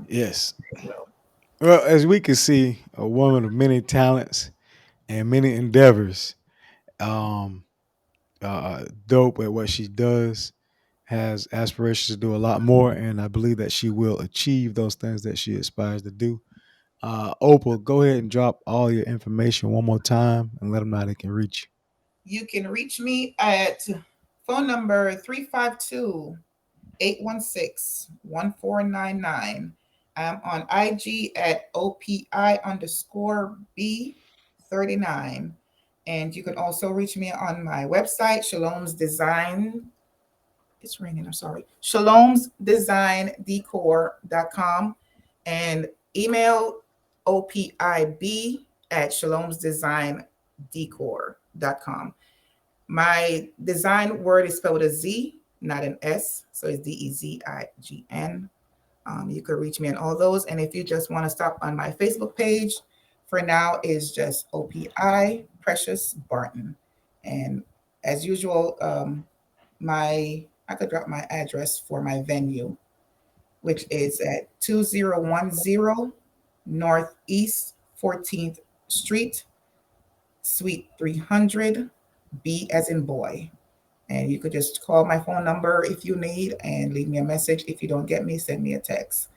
Yes. as well. Well, as we can see, a woman of many talents and many endeavors. Um, dope at what she does. Has aspirations to do a lot more, and I believe that she will achieve those things that she aspires to do. Opal, go ahead and drop all your information one more time and let them know how they can reach You can reach me at phone number 352-816-1499. I'm on IG at OPI_B39. And you can also reach me on my website, Shaloms Design. It's ringing, I'm sorry. Shaloms Dezign Decor.com and email OPIB at shalomsdesigndecor.com. My design word is spelled with a Z, not an S. So it's DEZIGN. You could reach me on all those. And if you just want to stop on my Facebook page, for now is just OPI Precious Barton. And as usual, I could drop my address for my venue, which is at 2010 Northeast 14th Street, Suite 300, B as in boy. And you could just call my phone number if you need and leave me a message. If you don't get me, send me a text.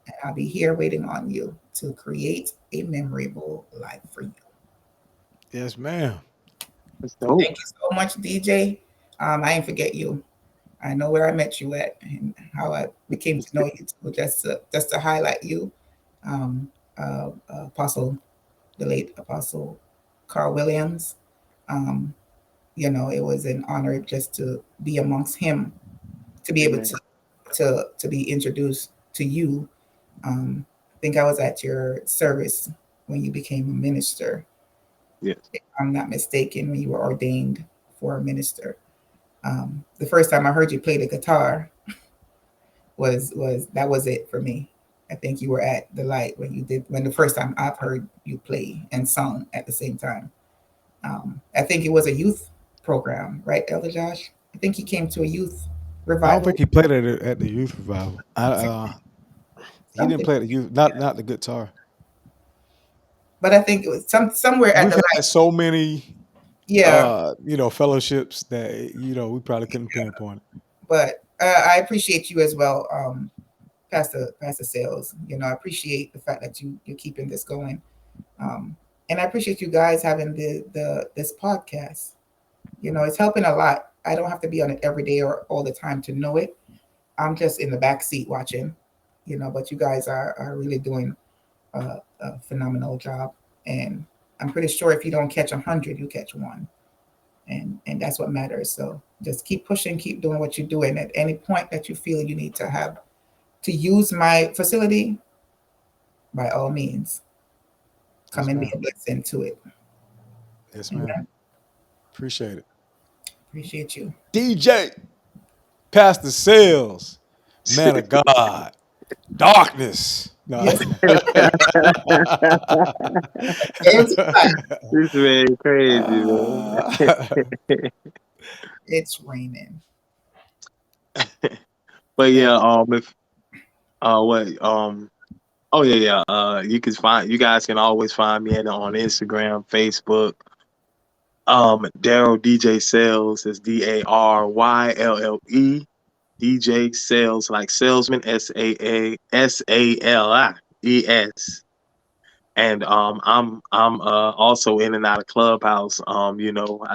And I'll be here waiting on you to create a memorable life for you. you. Yes, ma'am. That's dope. Thank you so much, DJ. I ain't forget you. I know where I met you at and how I became to know you. Too, just to highlight you, um, Apostle, the late Apostle Carl Williams. Um, you know, it was an honor just to be amongst him, to be able Amen. to be introduced to you. I think I was at your service when you became a minister. Yes. If I'm not mistaken, when you were ordained for a minister. The first time I heard you play the guitar was that was it for me. I think you were at the light when the first time I've heard you play and sung at the same time. I think it was a youth program, right, Elder Josh? I think he came to a youth I don't revival, think he played at the youth revival. He didn't something. play at the youth, not the guitar. But I think it was somewhere at We've the light. had so many, Yeah, fellowships that we probably couldn't pinpoint it. but I appreciate you as well, Pastor Sales. You know, I appreciate the fact that you're keeping this going. And I appreciate you guys having this podcast. You know, it's helping a lot. I don't have to be on it every day or all the time to know it, I'm just in the back seat watching, but you guys are really doing a phenomenal job. And I'm pretty sure if you don't catch 100, you catch one. And that's what matters. So just keep pushing, keep doing what you're doing. At any point that you feel you need to use my facility, by all means, come Yes, and be ma'am. a blessing to it. Yes, ma'am. Amen. Appreciate it. Appreciate you. DJ, Pastor Sales, man of God, darkness. No. Yes. It's fine. This man crazy, man. It's raining. But Yeah. yeah, if what oh yeah, you guys can always find me on Instagram, Facebook. Daryl DJ Sales is DARYLLE. DJ Sales, like salesman, SALIES. And I'm also in and out of Clubhouse. I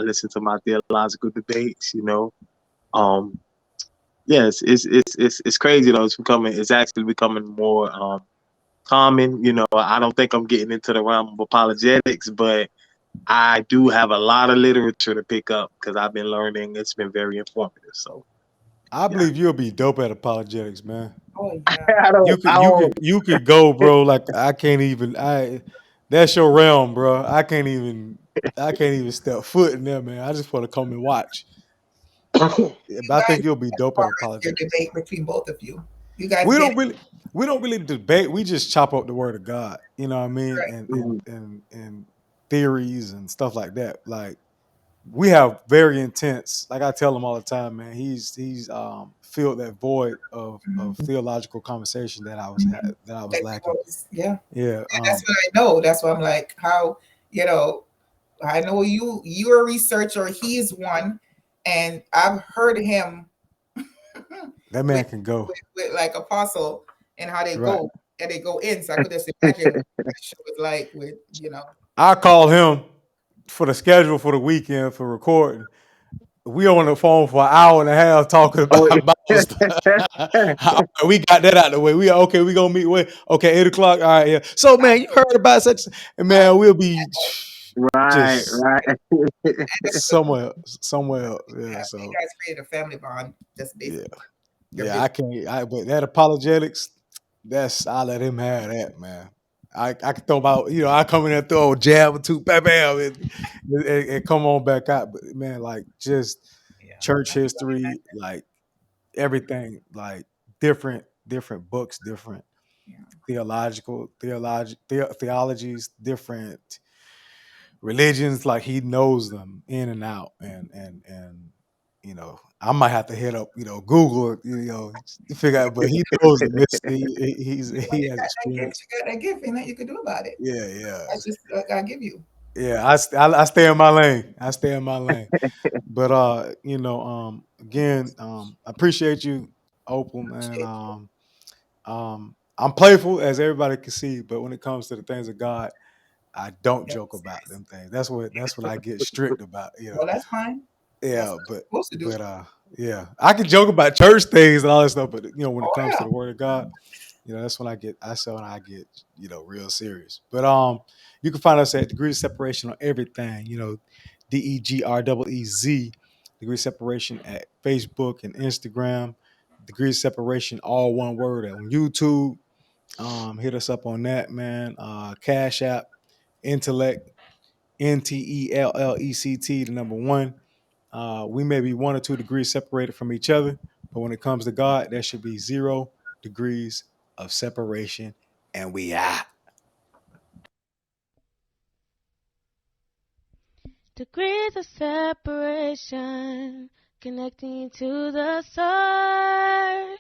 listen to my theological debates. Um, yes, it's crazy though. It's actually becoming more common. I don't think I'm getting into the realm of apologetics, but I do have a lot of literature to pick up because I've been learning. It's been very informative. So I yeah, believe you'll be dope at apologetics, man. Oh yeah. You could go, bro. Like I can't even. That's your realm, bro. I can't even step foot in there, man. I just want to come and watch. Yeah, You but I guys, think you'll be as dope far at as your apologetics. debate between both of you, you guys We get don't really we don't really debate. We just chop up the word of God. You know what I mean? right. And theories and stuff like that. Like we have very intense. Like I tell him all the time, man. He's filled that void of Mhm. theological conversation that Mhm. that I was That you lacking. always, yeah. Yeah. And that's what I know. That's why I'm like, how, you know, I know you're a researcher, he's one, and I've heard him That with, man can go. with like Apostle and how they Right. go and they go in. So I could just imagine what that show is like with, I call him for the schedule for the weekend for recording. We on the phone for an hour and a half talking oh, about Bible stuff. We got that out of the way. We okay. We gonna meet. Okay, 8 o'clock. All right. Yeah. So man, you heard about such? And I, man, we'll be right, just right. that's what somewhere else. Yeah. you So guys created a family bond, just yeah, basically. Your yeah. I business. can't. But that apologetics. I let him have that, man. I can throw about, I come in there, throw a jab or two, bam, bam, and come on back out. But man, like just Yeah. church I can only history, like everything, like different books, different imagine. theologies, different religions. Like he knows them in and out, and I might have to hit up, Google, to figure out, but he knows the mystery. Yeah. Well, He you has got that gift. experience. You got that gift, and that you can do about it. Yeah, yeah, That's just what God give you. yeah. I stay in my lane. I stay in my lane. But again, I appreciate you, Opal, man. Appreciate you. I'm playful, as everybody can see, but when it comes to the things of God, I don't Yeah, joke about serious. them things. That's what I get strict about. Well, that's fine. That's Yeah, what but you're supposed to do. but yeah, I can joke about church things and all that stuff, but when it Oh comes to yeah. the Word of God, that's when I get real serious. But you can find us at Degree of Separation on everything. DEGREEZ, Degree of Separation at Facebook and Instagram. Degree of Separation, all one word, on YouTube. Hit us up on that, man. Cash App, Intellect, NTELLECT, the number one. We may be 1 or 2 degrees separated from each other, but when it comes to God, there should be 0 degrees of separation, and we out. Degrees of separation connecting to the source.